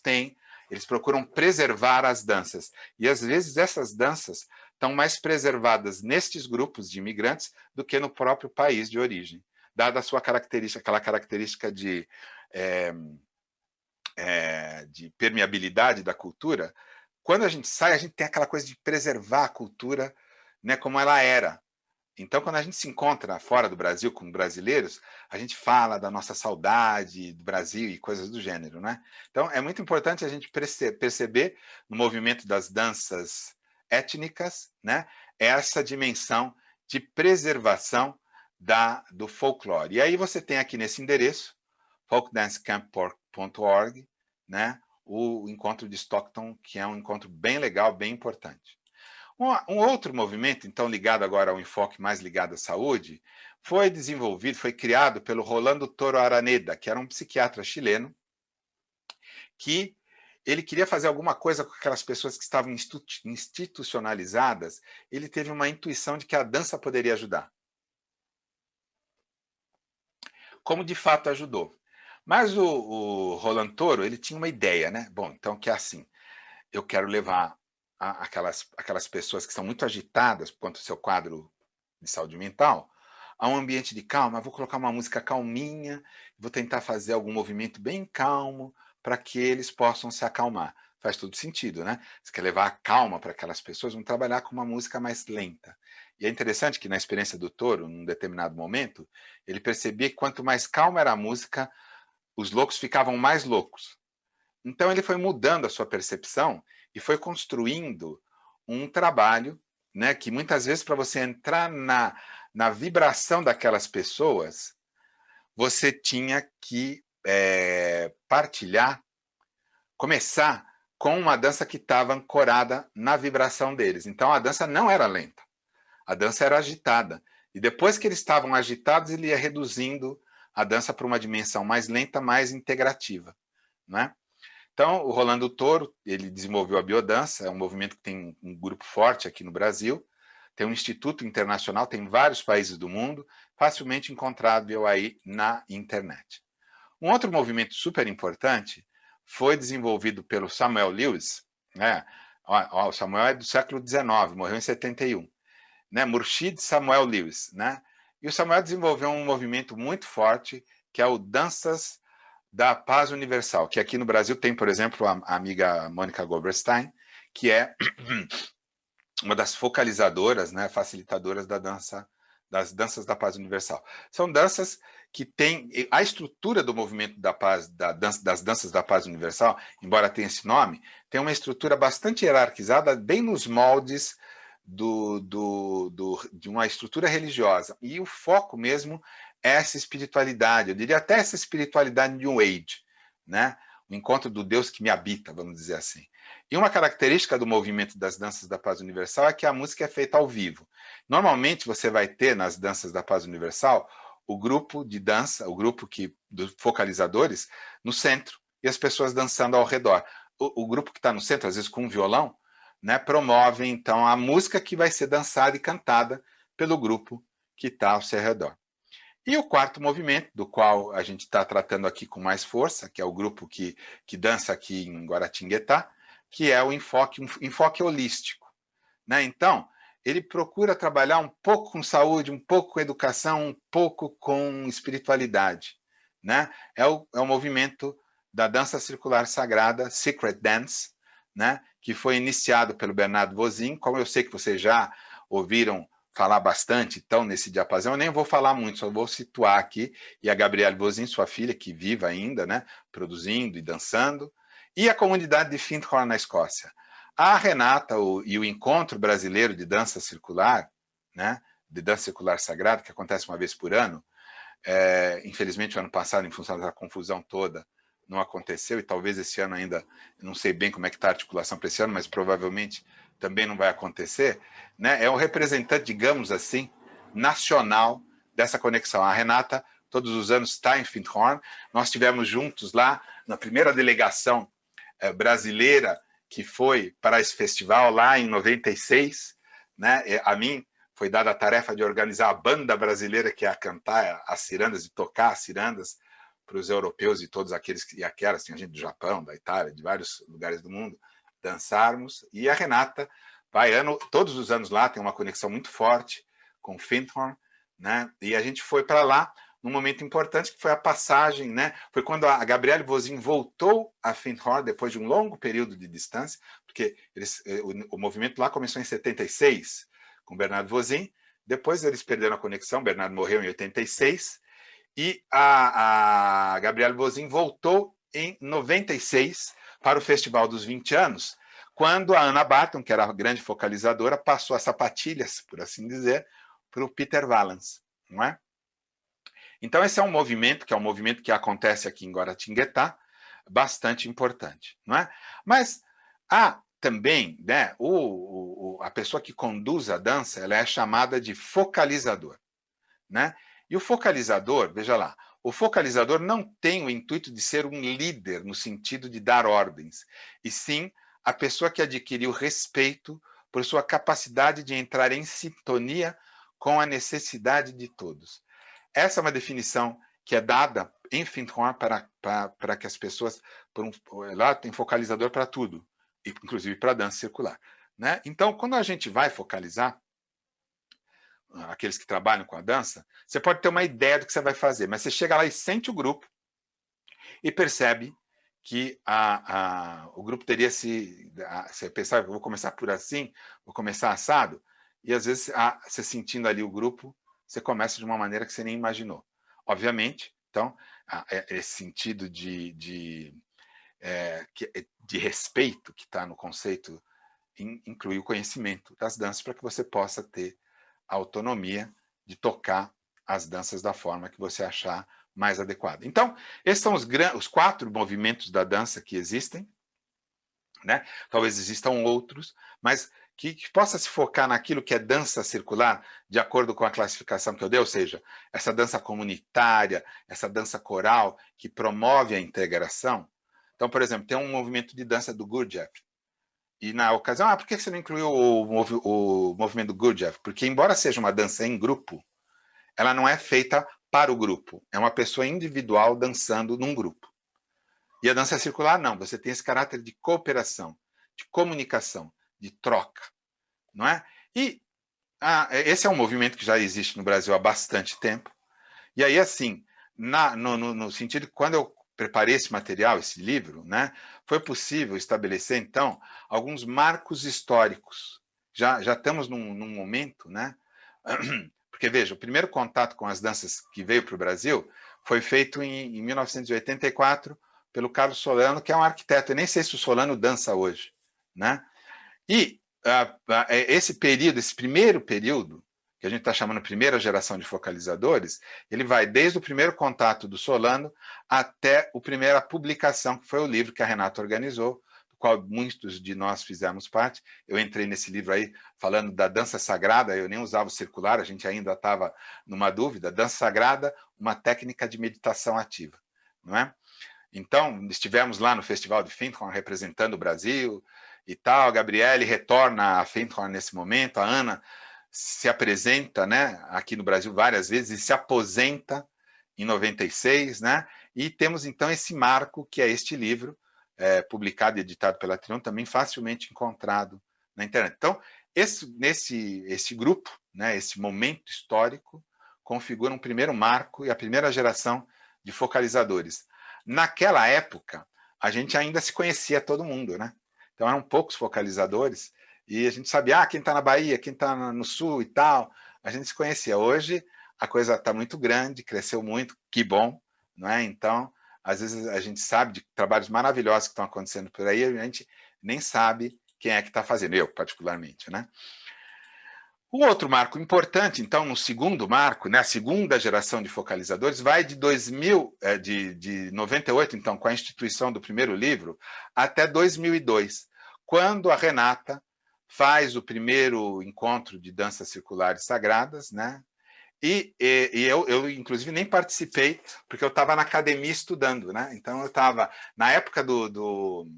eles procuram preservar as danças. E às vezes essas danças estão mais preservadas nestes grupos de imigrantes do que no próprio país de origem, dada a sua característica, aquela característica de permeabilidade da cultura. Quando a gente sai, a gente tem aquela coisa de preservar a cultura, né, como ela era. Então, quando a gente se encontra fora do Brasil com brasileiros, a gente fala da nossa saudade do Brasil e coisas do gênero, né? Então, é muito importante a gente perceber no movimento das danças étnicas, né, essa dimensão de preservação do folclore. E aí você tem aqui nesse endereço, folkdancecamp.org, né, o encontro de Stockton, que é um encontro bem legal, bem importante. Um outro movimento, então, ligado agora ao enfoque mais ligado à saúde, foi criado pelo Rolando Toro Araneda, que era um psiquiatra chileno, que ele queria fazer alguma coisa com aquelas pessoas que estavam institucionalizadas. Ele teve uma intuição de que a dança poderia ajudar. Como de fato ajudou. Mas o Rolando Toro, ele tinha uma ideia, né? Bom, então que é assim, eu quero levar aquelas pessoas que são muito agitadas por conta do seu quadro de saúde mental a um ambiente de calma. Eu vou colocar uma música calminha, vou tentar fazer algum movimento bem calmo para que eles possam se acalmar. Faz todo sentido, né? Você quer levar a calma para aquelas pessoas, vão trabalhar com uma música mais lenta. E é interessante que na experiência do Toro, num determinado momento, ele percebia que quanto mais calma era a música, os loucos ficavam mais loucos. Então ele foi mudando a sua percepção e foi construindo um trabalho, né, que muitas vezes, para você entrar na vibração daquelas pessoas, você tinha que começar com uma dança que estava ancorada na vibração deles. Então a dança não era lenta, a dança era agitada. E depois que eles estavam agitados, ele ia reduzindo a dança para uma dimensão mais lenta, mais integrativa, né? Então, o Rolando Toro, ele desenvolveu a biodança, é um movimento que tem um grupo forte aqui no Brasil, tem um instituto internacional, tem vários países do mundo, facilmente encontrável aí na internet. Um outro movimento super importante foi desenvolvido pelo Samuel Lewis, né? O Samuel é do século XIX, morreu em 71, né? Murshid Samuel Lewis, né? E o Samuel desenvolveu um movimento muito forte, que é o Danças da Paz Universal, que aqui no Brasil tem, por exemplo, a amiga Mônica Goberstein, que é uma das focalizadoras, né, facilitadoras das danças da paz universal. São danças que têm a estrutura do movimento da paz, das danças da paz universal, embora tenha esse nome, tem uma estrutura bastante hierarquizada, bem nos moldes de uma estrutura religiosa. E o foco mesmo é essa espiritualidade, eu diria até essa espiritualidade New Age, né? O encontro do Deus que me habita, vamos dizer assim. E uma característica do movimento das danças da paz universal é que a música é feita ao vivo. Normalmente você vai ter nas danças da paz universal o grupo de dança, o grupo dos focalizadores no centro e as pessoas dançando ao redor. O grupo que está no centro, às vezes com um violão, né, promove então a música que vai ser dançada e cantada pelo grupo que está ao seu redor. E o quarto movimento, do qual a gente está tratando aqui com mais força, que é o grupo que dança aqui em Guaratinguetá, que é o enfoque holístico, né? Então, ele procura trabalhar um pouco com saúde, um pouco com educação, um pouco com espiritualidade, né? É o movimento da dança circular sagrada, Secret Dance, né? Que foi iniciado pelo Bernardo Vozin, como eu sei que vocês já ouviram falar bastante, então, nesse diapasão, eu nem vou falar muito, só vou situar aqui, e a Gabrielle Vozin, sua filha, que vive ainda, né, produzindo e dançando, e a comunidade de Findhorn, na Escócia. A Renata e o Encontro Brasileiro de Dança Circular, né, de Dança Circular Sagrada, que acontece uma vez por ano, infelizmente, o ano passado, em função da confusão toda, não aconteceu, e talvez esse ano ainda, não sei bem como é que está a articulação para esse ano, mas provavelmente também não vai acontecer, né? É um representante, digamos assim, nacional dessa conexão. A Renata, todos os anos, está em Findhorn. Nós estivemos juntos lá na primeira delegação brasileira que foi para esse festival lá em 96, né? A mim foi dada a tarefa de organizar a banda brasileira que ia cantar as cirandas e tocar as cirandas para os europeus e todos aqueles e aquelas, tinha gente do Japão, da Itália, de vários lugares do mundo, dançarmos. E a Renata vai todos os anos lá, tem uma conexão muito forte com Findhorn, né? E a gente foi para lá num momento importante, que foi a passagem, né? Foi quando a Gabrielle Vozin voltou a Findhorn, depois de um longo período de distância, porque o movimento lá começou em 76, com Bernardo Vozin, depois eles perderam a conexão, Bernardo morreu em 86, e a Gabrielle Vozin voltou em 96 para o Festival dos 20 anos, quando a Ana Barton, que era a grande focalizadora, passou as sapatilhas, por assim dizer, para o Peter Valance, não é? Então, esse é um movimento que acontece aqui em Guaratinguetá, bastante importante, não é? Mas há também, né, a pessoa que conduz a dança, ela é chamada de focalizador, né? E o focalizador, veja lá, o focalizador não tem o intuito de ser um líder no sentido de dar ordens, e sim a pessoa que adquiriu respeito por sua capacidade de entrar em sintonia com a necessidade de todos. Essa é uma definição que é dada em Findhorn para que as pessoas... lá tem focalizador para tudo, inclusive para a dança circular, né? Então, quando a gente vai focalizar, aqueles que trabalham com a dança, você pode ter uma ideia do que você vai fazer, mas você chega lá e sente o grupo e percebe que o grupo teria você pensar, vou começar por assim, vou começar assado, e às vezes você sentindo ali o grupo, você começa de uma maneira que você nem imaginou. Obviamente, então, esse sentido de respeito que está no conceito inclui o conhecimento das danças para que você possa ter a autonomia de tocar as danças da forma que você achar mais adequada. Então, esses são os 4 movimentos da dança que existem, né? Talvez existam outros, mas que possa se focar naquilo que é dança circular, de acordo com a classificação que eu dei, ou seja, essa dança comunitária, essa dança coral, que promove a integração. Então, por exemplo, tem um movimento de dança do Gurdjieff, e na ocasião, por que você não incluiu o movimento do Gurdjieff? Porque, embora seja uma dança em grupo, ela não é feita para o grupo, é uma pessoa individual dançando num grupo. E a dança circular não, você tem esse caráter de cooperação, de comunicação, de troca, não é? E esse é um movimento que já existe no Brasil há bastante tempo. E aí, assim, no sentido que quando eu preparei esse material, esse livro, né, foi possível estabelecer, então, alguns marcos históricos. Já estamos num momento, né? Porque, veja, o primeiro contato com as danças que veio para o Brasil foi feito em 1984 pelo Carlos Solano, que é um arquiteto. Eu nem sei se o Solano dança hoje, né? E esse período, esse primeiro período, que a gente está chamando primeira geração de focalizadores, ele vai desde o primeiro contato do Solano até a primeira publicação, que foi o livro que a Renata organizou, do qual muitos de nós fizemos parte. Eu entrei nesse livro aí falando da dança sagrada, eu nem usava o circular, a gente ainda estava numa dúvida. Dança sagrada, uma técnica de meditação ativa, não é? Então, estivemos lá no Festival de Findhorn representando o Brasil e tal. A Gabriele retorna a Findhorn nesse momento, a Ana se apresenta, né, aqui no Brasil várias vezes e se aposenta em 96, né? E temos então esse marco que é este livro, publicado e editado pela Trion, também facilmente encontrado na internet. Então, esse grupo, né, esse momento histórico, configura um primeiro marco e a primeira geração de focalizadores. Naquela época, a gente ainda se conhecia todo mundo, né? Então eram poucos focalizadores e a gente sabia, quem está na Bahia, quem está no Sul e tal, a gente se conhecia. Hoje a coisa está muito grande, cresceu muito, que bom, não é? Então, às vezes a gente sabe de trabalhos maravilhosos que estão acontecendo por aí, a gente nem sabe quem é que está fazendo, eu particularmente, né? Um outro marco importante, então, no segundo marco, né, a segunda geração de focalizadores, vai de 98, então, com a instituição do primeiro livro, até 2002, quando a Renata faz o primeiro encontro de danças circulares sagradas, né? E eu, inclusive, nem participei, porque eu estava na academia estudando, né? Então, eu estava, na época do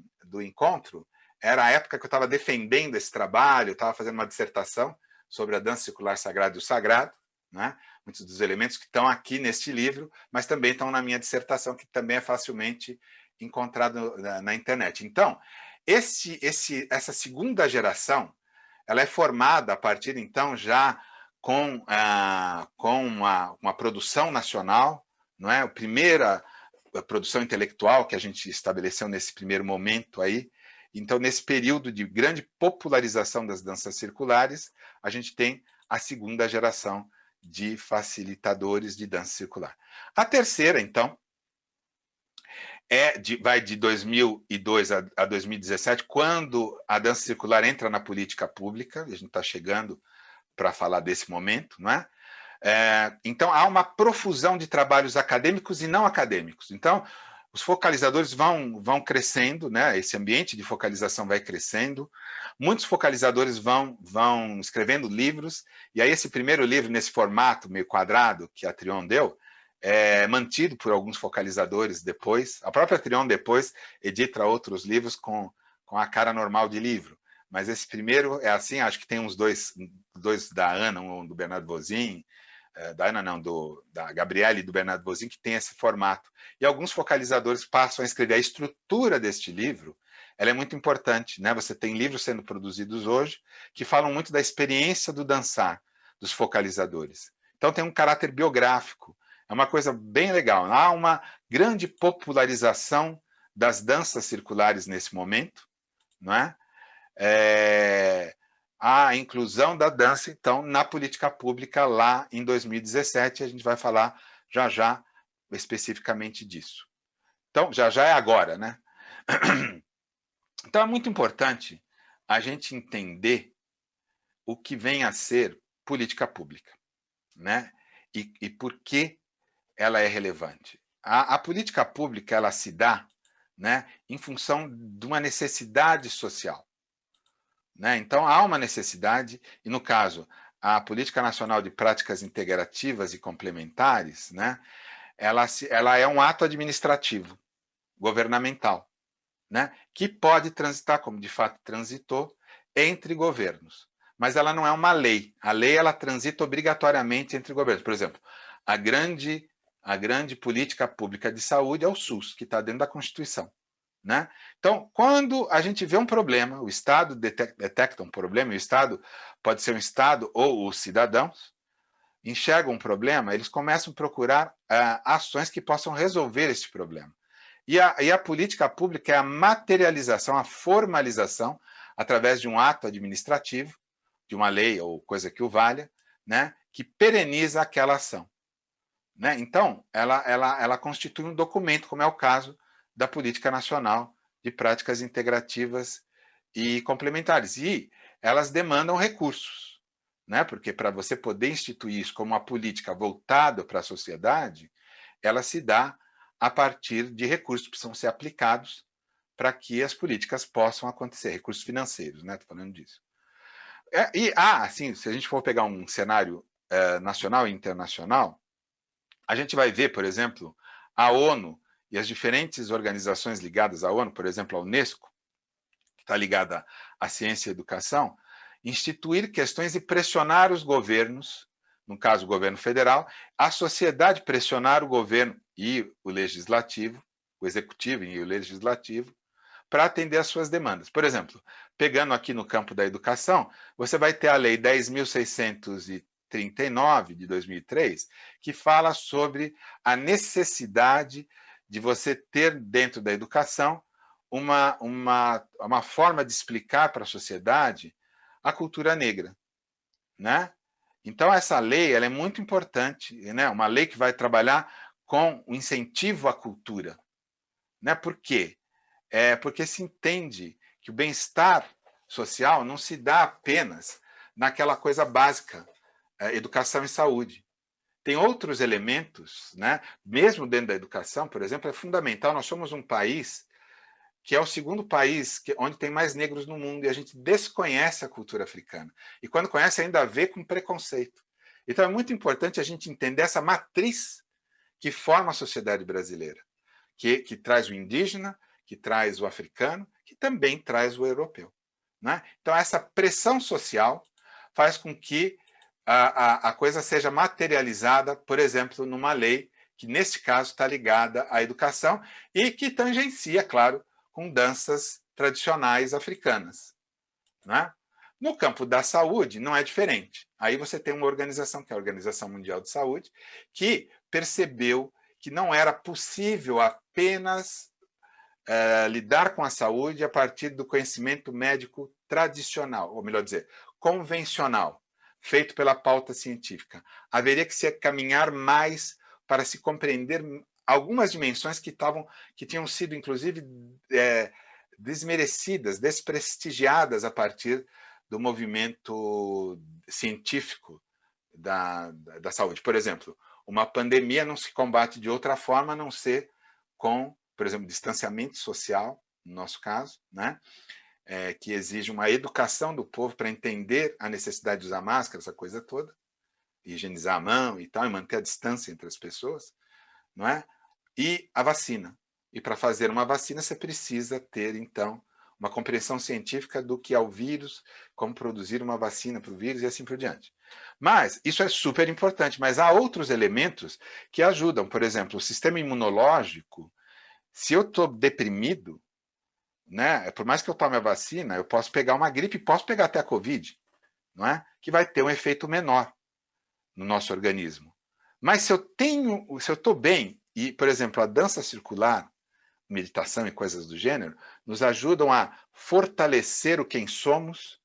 encontro, era a época que eu estava defendendo esse trabalho, eu estava fazendo uma dissertação sobre a dança circular sagrada e o sagrado, né? Muitos dos elementos que estão aqui neste livro, mas também estão na minha dissertação, que também é facilmente encontrado na internet. Então, essa segunda geração, ela é formada a partir, então, já com uma produção nacional, não é? A primeira produção intelectual que a gente estabeleceu nesse primeiro momento aí. Então, nesse período de grande popularização das danças circulares, a gente tem a segunda geração de facilitadores de dança circular. A terceira, então, vai de 2002 a 2017, quando a dança circular entra na política pública, e a gente está chegando para falar desse momento, não é? Então, há uma profusão de trabalhos acadêmicos e não acadêmicos. Então, os focalizadores vão crescendo, né? Esse ambiente de focalização vai crescendo, muitos focalizadores vão escrevendo livros, e aí esse primeiro livro, nesse formato meio quadrado que a Trion deu, é mantido por alguns focalizadores depois. A própria Trion depois edita outros livros com a cara normal de livro, mas esse primeiro é assim, acho que tem uns dois da Ana, um do Bernardo Vozin, da Ana não, da Gabriele e do Bernardo Vozin, que tem esse formato. E alguns focalizadores passam a escrever. A estrutura deste livro, ela é muito importante, né? Você tem livros sendo produzidos hoje que falam muito da experiência do dançar dos focalizadores. Então tem um caráter biográfico, é uma coisa bem legal. Há uma grande popularização das danças circulares nesse momento, não é? A inclusão da dança, então, na política pública lá em 2017, a gente vai falar já especificamente disso. Então, já é agora, né? Então, é muito importante a gente entender o que vem a ser política pública, né? E por que ela é relevante. A política pública, ela se dá, né, em função de uma necessidade social. Né? Então, há uma necessidade, e no caso, a Política Nacional de Práticas Integrativas e Complementares, né, ela é um ato administrativo, governamental, né, que pode transitar, como de fato transitou, entre governos. Mas ela não é uma lei. A lei ela transita obrigatoriamente entre governos. Por exemplo, a grande a grande política pública de saúde é o SUS, que está dentro da Constituição, né? Então, quando a gente vê um problema, o Estado detecta um problema, e o Estado pode ser um Estado ou os cidadãos, enxergam um problema, eles começam a procurar ações que possam resolver esse problema. E a política pública é a materialização, a formalização, através de um ato administrativo, de uma lei ou coisa que o valha, né, que pereniza aquela ação. Né? Então, ela constitui um documento, como é o caso da Política Nacional de Práticas Integrativas e Complementares. E elas demandam recursos, né? Porque para você poder instituir isso como uma política voltada para a sociedade, ela se dá a partir de recursos que precisam ser aplicados para que as políticas possam acontecer, recursos financeiros, né? Estou falando disso. Assim, se a gente for pegar um cenário nacional e internacional, a gente vai ver, por exemplo, a ONU e as diferentes organizações ligadas à ONU, por exemplo, a Unesco, que está ligada à ciência e educação, instituir questões e pressionar os governos, no caso o governo federal, a sociedade pressionar o governo e o legislativo, o executivo e o legislativo, para atender às suas demandas. Por exemplo, pegando aqui no campo da educação, você vai ter a Lei 10.639, de 2003, que fala sobre a necessidade de você ter dentro da educação uma forma de explicar para a sociedade a cultura negra, né? Então, essa lei ela é muito importante, né? Uma lei que vai trabalhar com o incentivo à cultura. Né? Por quê? Porque se entende que o bem-estar social não se dá apenas naquela coisa básica, educação e saúde. Tem outros elementos, né? Mesmo dentro da educação, por exemplo, é fundamental. Nós somos um país que é o segundo país onde tem mais negros no mundo, e a gente desconhece a cultura africana. E quando conhece, ainda vê com preconceito. Então é muito importante a gente entender essa matriz que forma a sociedade brasileira, que traz o indígena, que traz o africano, que também traz o europeu. Né? Então essa pressão social faz com que a coisa seja materializada, por exemplo, numa lei que, neste caso, está ligada à educação e que tangencia, claro, com danças tradicionais africanas. Né? No campo da saúde, não é diferente. Aí você tem uma organização, que é a Organização Mundial de Saúde, que percebeu que não era possível apenas lidar com a saúde a partir do conhecimento médico tradicional, ou melhor dizer, convencional, feito pela pauta científica. Haveria que se caminhar mais para se compreender algumas dimensões que tinham sido, inclusive, desmerecidas, desprestigiadas a partir do movimento científico da saúde. Por exemplo, uma pandemia não se combate de outra forma a não ser com, por exemplo, distanciamento social, no nosso caso, né? Que exige uma educação do povo para entender a necessidade de usar máscara, essa coisa toda, higienizar a mão e tal, e manter a distância entre as pessoas, não é? E a vacina. E para fazer uma vacina, você precisa ter, então, uma compreensão científica do que é o vírus, como produzir uma vacina para o vírus e assim por diante. Mas isso é super importante, mas há outros elementos que ajudam. Por exemplo, o sistema imunológico, se eu estou deprimido, né, por mais que eu tome a vacina, eu posso pegar uma gripe, posso pegar até a Covid, não é? Que vai ter um efeito menor no nosso organismo. Mas se eu estou bem, e, por exemplo, a dança circular, meditação e coisas do gênero, nos ajudam a fortalecer o quem somos,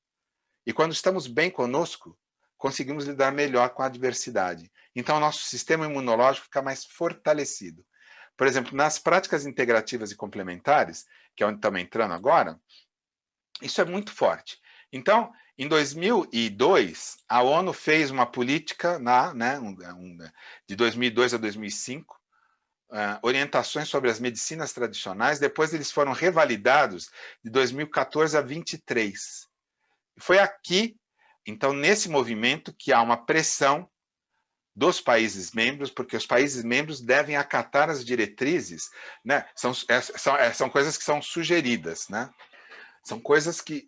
e quando estamos bem conosco, conseguimos lidar melhor com a adversidade. Então, o nosso sistema imunológico fica mais fortalecido. Por exemplo, nas práticas integrativas e complementares, que é onde estamos entrando agora, isso é muito forte. Então, em 2002, a ONU fez uma política de 2002 a 2005, orientações sobre as medicinas tradicionais. Depois eles foram revalidados de 2014 a 2023. Foi aqui, então, nesse movimento, que há uma pressão dos países membros, porque os países membros devem acatar as diretrizes, né? São coisas que são sugeridas, né? São coisas que...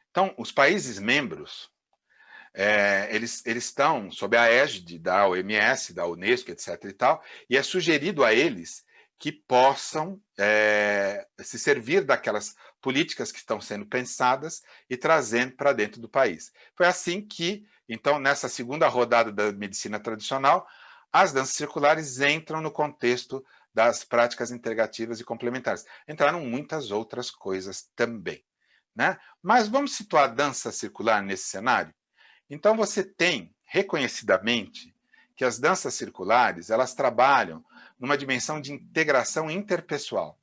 Então, os países membros eles estão sob a égide da OMS, da Unesco, etc. e tal, e é sugerido a eles que possam se servir daquelas políticas que estão sendo pensadas e trazendo para dentro do país. Foi assim que, então, nessa segunda rodada da medicina tradicional, as danças circulares entram no contexto das práticas integrativas e complementares. Entraram muitas outras coisas também, né? Mas vamos situar a dança circular nesse cenário? Então, você tem, reconhecidamente, que as danças circulares, elas trabalham numa dimensão de integração interpessoal.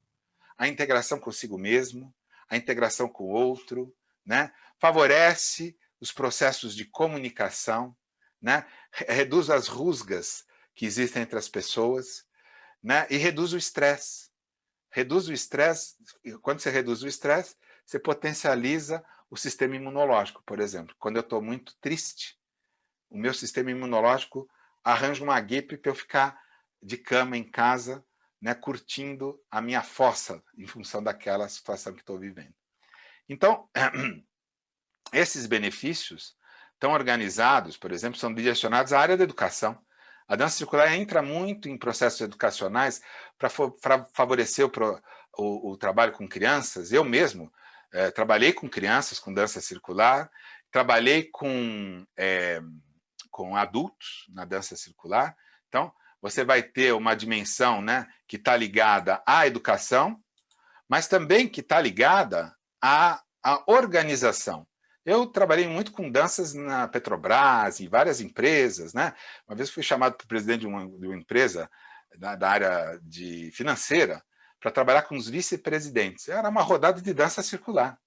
A integração consigo mesmo, a integração com o outro, né? Favorece os processos de comunicação, né? Reduz as rusgas que existem entre as pessoas, né? E reduz o estresse. Reduz o estresse, quando você reduz o estresse, você potencializa o sistema imunológico, por exemplo. Quando eu estou muito triste, o meu sistema imunológico arranja uma gripe para eu ficar de cama em casa, né, curtindo a minha fossa em função daquela situação que estou vivendo. Então, esses benefícios estão organizados, por exemplo, são direcionados à área da educação. A dança circular entra muito em processos educacionais para favorecer o trabalho com crianças. Eu mesmo trabalhei com crianças com dança circular, trabalhei com adultos na dança circular. Então, você vai ter uma dimensão, né, que está ligada à educação, mas também que está ligada à organização. Eu trabalhei muito com danças na Petrobras, em várias empresas, né? Uma vez fui chamado para o presidente de uma empresa da área financeira para trabalhar com os vice-presidentes. Era uma rodada de dança circular,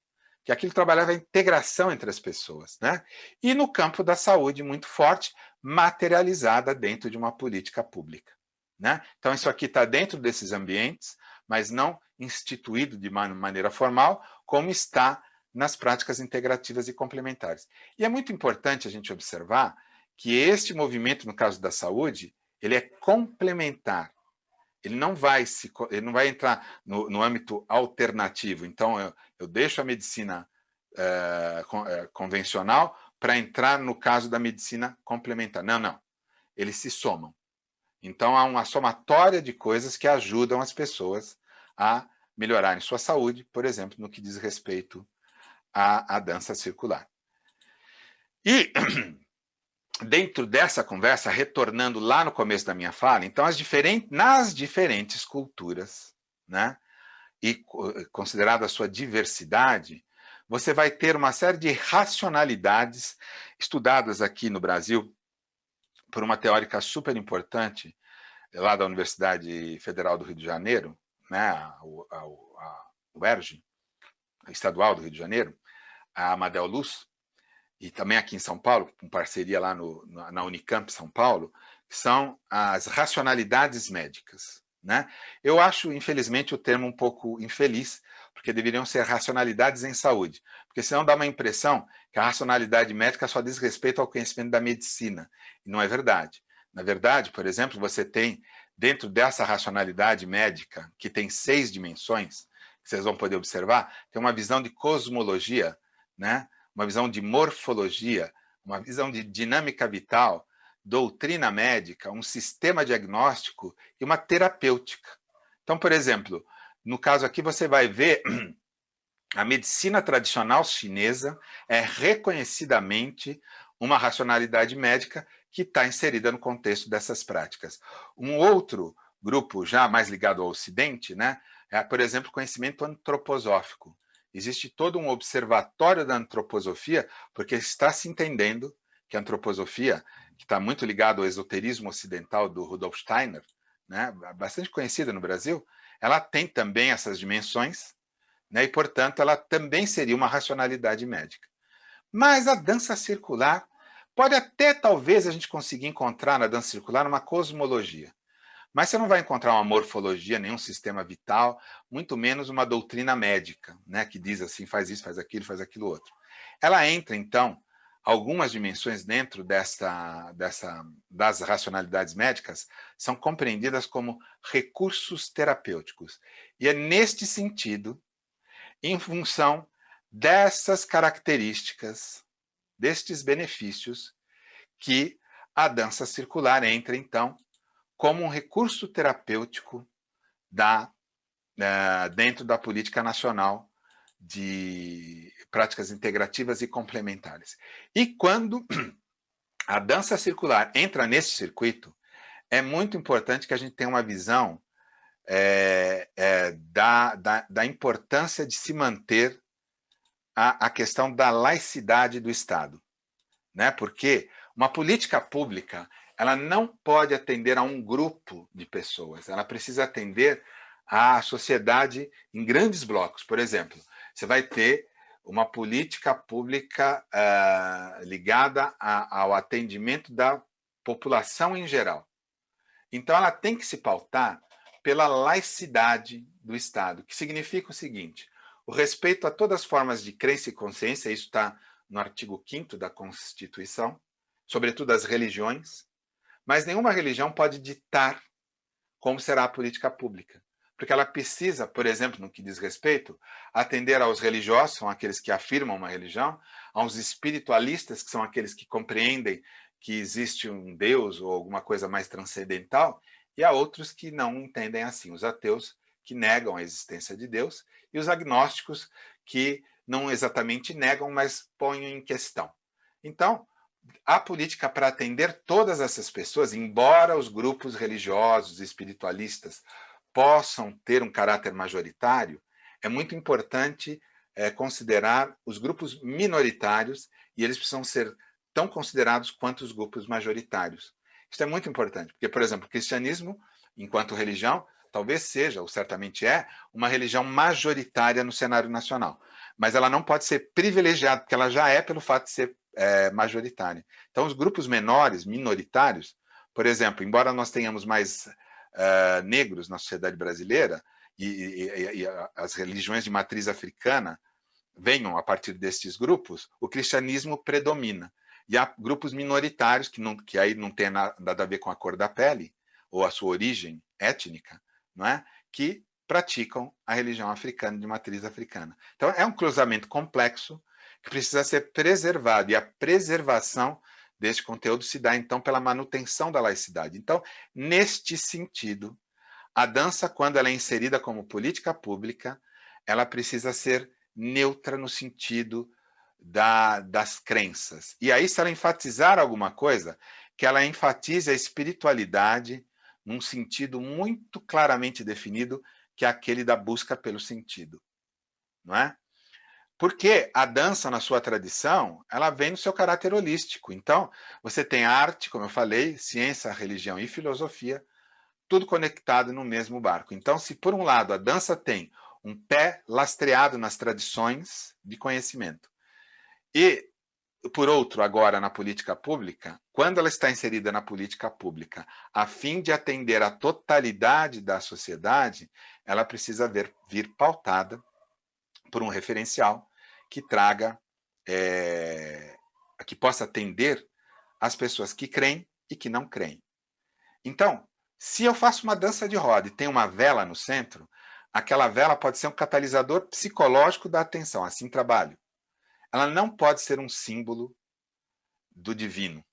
que aquilo trabalhava a integração entre as pessoas, né? E no campo da saúde, muito forte, materializada dentro de uma política pública, né? Então, isso aqui está dentro desses ambientes, mas não instituído de maneira formal, como está nas práticas integrativas e complementares. E é muito importante a gente observar que este movimento, no caso da saúde, ele é complementar. Ele não vai entrar no âmbito alternativo. Então, eu deixo a medicina convencional para entrar no caso da medicina complementar. Não. Eles se somam. Então, há uma somatória de coisas que ajudam as pessoas a melhorarem sua saúde, por exemplo, no que diz respeito à dança circular. E dentro dessa conversa, retornando lá no começo da minha fala, então nas diferentes culturas, né, e considerada a sua diversidade, você vai ter uma série de racionalidades estudadas aqui no Brasil por uma teórica super importante lá da Universidade Federal do Rio de Janeiro, né, a UERJ, estadual do Rio de Janeiro, a Amadeu Luz, e também aqui em São Paulo, com parceria lá na Unicamp São Paulo, que são as racionalidades médicas, né? Eu acho, infelizmente, o termo um pouco infeliz, porque deveriam ser racionalidades em saúde, porque senão dá uma impressão que a racionalidade médica só diz respeito ao conhecimento da medicina, e não é verdade. Na verdade, por exemplo, você tem, dentro dessa racionalidade médica, que tem 6 dimensões, que vocês vão poder observar, tem uma visão de cosmologia, né? Uma visão de morfologia, uma visão de dinâmica vital, doutrina médica, um sistema diagnóstico e uma terapêutica. Então, por exemplo, no caso aqui você vai ver a medicina tradicional chinesa é reconhecidamente uma racionalidade médica que está inserida no contexto dessas práticas. Um outro grupo já mais ligado ao Ocidente, né, é, por exemplo, conhecimento antroposófico. Existe todo um observatório da antroposofia, porque está se entendendo que a antroposofia, que está muito ligada ao esoterismo ocidental do Rudolf Steiner, né, bastante conhecida no Brasil, ela tem também essas dimensões, né, e, portanto, ela também seria uma racionalidade médica. Mas a dança circular pode até, talvez, a gente conseguir encontrar na dança circular uma cosmologia. Mas você não vai encontrar uma morfologia, nenhum sistema vital, muito menos uma doutrina médica, né, que diz assim, faz isso, faz aquilo outro. Ela entra, então, algumas dimensões dentro das racionalidades médicas são compreendidas como recursos terapêuticos. E é neste sentido, em função dessas características destes benefícios que a dança circular entra, então, como um recurso terapêutico dentro da política nacional de práticas integrativas e complementares. E quando a dança circular entra nesse circuito, é muito importante que a gente tenha uma visão da importância de se manter a questão da laicidade do Estado, né? Porque uma política pública ela não pode atender a um grupo de pessoas, ela precisa atender à sociedade em grandes blocos. Por exemplo, você vai ter uma política pública ligada ao atendimento da população em geral. Então, ela tem que se pautar pela laicidade do Estado, que significa o seguinte: o respeito a todas as formas de crença e consciência, isso está no artigo 5º da Constituição, sobretudo as religiões, mas nenhuma religião pode ditar como será a política pública, porque ela precisa, por exemplo, no que diz respeito, atender aos religiosos, são aqueles que afirmam uma religião, aos espiritualistas, que são aqueles que compreendem que existe um Deus ou alguma coisa mais transcendental, e a outros que não entendem assim, os ateus que negam a existência de Deus e os agnósticos que não exatamente negam, mas põem em questão. Então, a política para atender todas essas pessoas, embora os grupos religiosos e espiritualistas possam ter um caráter majoritário, é muito importante considerar os grupos minoritários e eles precisam ser tão considerados quanto os grupos majoritários. Isso é muito importante, porque, por exemplo, o cristianismo, enquanto religião, talvez seja, ou certamente é, uma religião majoritária no cenário nacional. Mas ela não pode ser privilegiada, porque ela já é pelo fato de ser majoritária. Então, os grupos menores, minoritários, por exemplo, embora nós tenhamos mais negros na sociedade brasileira, e as religiões de matriz africana venham a partir destes grupos, o cristianismo predomina. E há grupos minoritários, que aí não tem nada a ver com a cor da pele, ou a sua origem étnica, não é? Que praticam a religião africana, de matriz africana. Então, é um cruzamento complexo que precisa ser preservado, e a preservação deste conteúdo se dá, então, pela manutenção da laicidade. Então, neste sentido, a dança, quando ela é inserida como política pública, ela precisa ser neutra no sentido das crenças. E aí, se ela enfatizar alguma coisa, que ela enfatize a espiritualidade num sentido muito claramente definido, que é aquele da busca pelo sentido, não é? Porque a dança, na sua tradição, ela vem no seu caráter holístico. Então, você tem arte, como eu falei, ciência, religião e filosofia, tudo conectado no mesmo barco. Então, se por um lado a dança tem um pé lastreado nas tradições de conhecimento, e, por outro, agora na política pública, quando ela está inserida na política pública, a fim de atender a totalidade da sociedade, ela precisa vir pautada por um referencial que traga, que possa atender as pessoas que creem e que não creem. Então, se eu faço uma dança de roda e tem uma vela no centro, aquela vela pode ser um catalisador psicológico da atenção, assim trabalho. Ela não pode ser um símbolo do divino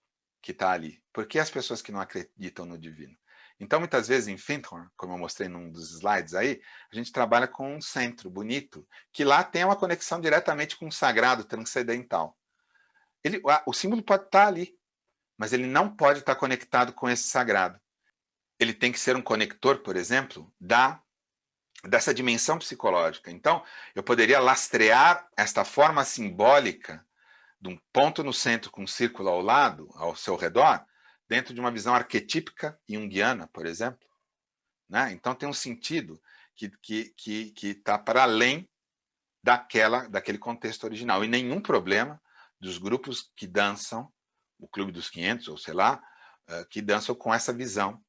que está ali. Por que as pessoas que não acreditam no divino? Então, muitas vezes, em Findhorn, como eu mostrei num dos slides aí, a gente trabalha com um centro bonito, que lá tem uma conexão diretamente com o sagrado transcendental. O símbolo pode estar ali, mas ele não pode estar conectado com esse sagrado. Ele tem que ser um conector, por exemplo, dessa dimensão psicológica. Então, eu poderia lastrear esta forma simbólica de um ponto no centro com um círculo ao lado, ao seu redor, dentro de uma visão arquetípica junguiana, por exemplo. Né? Então, tem um sentido que está para além daquele contexto original. E nenhum problema dos grupos que dançam, o Clube dos 500, ou sei lá, que dançam com essa visão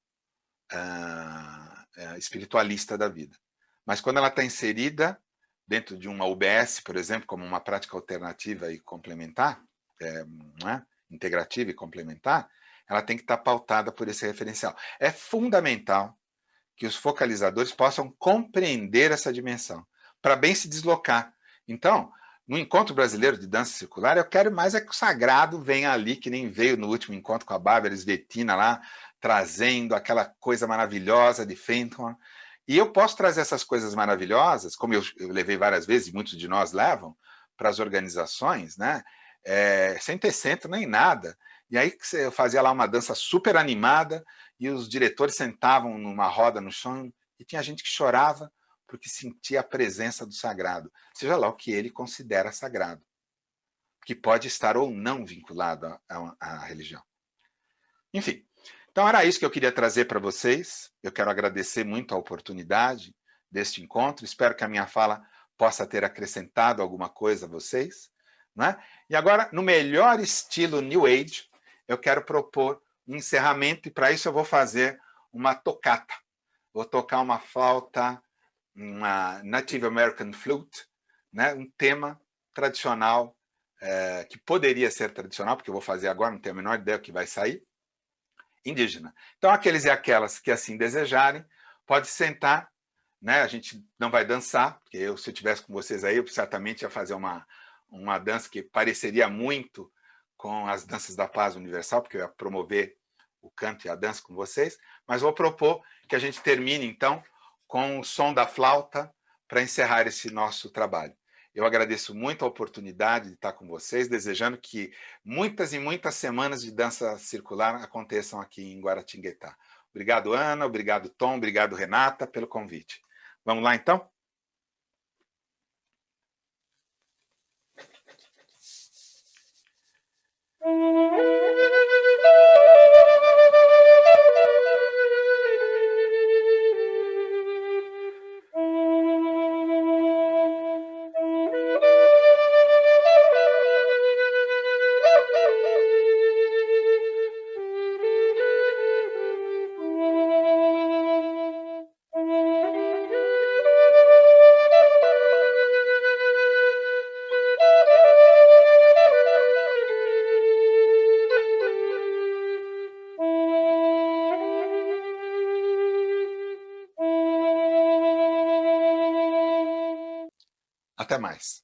espiritualista da vida. Mas quando ela está inserida dentro de uma UBS, por exemplo, como uma prática alternativa e complementar, integrativa e complementar, ela tem que estar pautada por esse referencial. É fundamental que os focalizadores possam compreender essa dimensão, para bem se deslocar. Então, no Encontro Brasileiro de Dança Circular, eu quero mais é que o sagrado venha ali, que nem veio no último encontro com a Bárbara Svetina lá, trazendo aquela coisa maravilhosa de Fenton. E eu posso trazer essas coisas maravilhosas, como eu levei várias vezes, e muitos de nós levam, para as organizações, né? Sem ter centro nem nada. E aí eu fazia lá uma dança super animada, e os diretores sentavam numa roda no chão, e tinha gente que chorava porque sentia a presença do sagrado, seja lá o que ele considera sagrado, que pode estar ou não vinculado à religião. Enfim, então era isso que eu queria trazer para vocês. Eu quero agradecer muito a oportunidade deste encontro, espero que a minha fala possa ter acrescentado alguma coisa a vocês, né? E agora, no melhor estilo New Age, eu quero propor um encerramento, e para isso eu vou fazer uma tocata. Vou tocar uma flauta, uma Native American Flute, né? Um tema tradicional, que poderia ser tradicional, porque eu vou fazer agora, não tenho a menor ideia do que vai sair, indígena. Então, aqueles e aquelas que assim desejarem, pode sentar, né? A gente não vai dançar, porque se eu estivesse com vocês aí, eu certamente ia fazer uma dança que pareceria muito com as danças da paz universal, porque eu ia promover o canto e a dança com vocês, mas vou propor que a gente termine, então, com o som da flauta para encerrar esse nosso trabalho. Eu agradeço muito a oportunidade de estar com vocês, desejando que muitas e muitas semanas de dança circular aconteçam aqui em Guaratinguetá. Obrigado, Ana, obrigado, Tom, obrigado, Renata, pelo convite. Vamos lá, então? Até mais.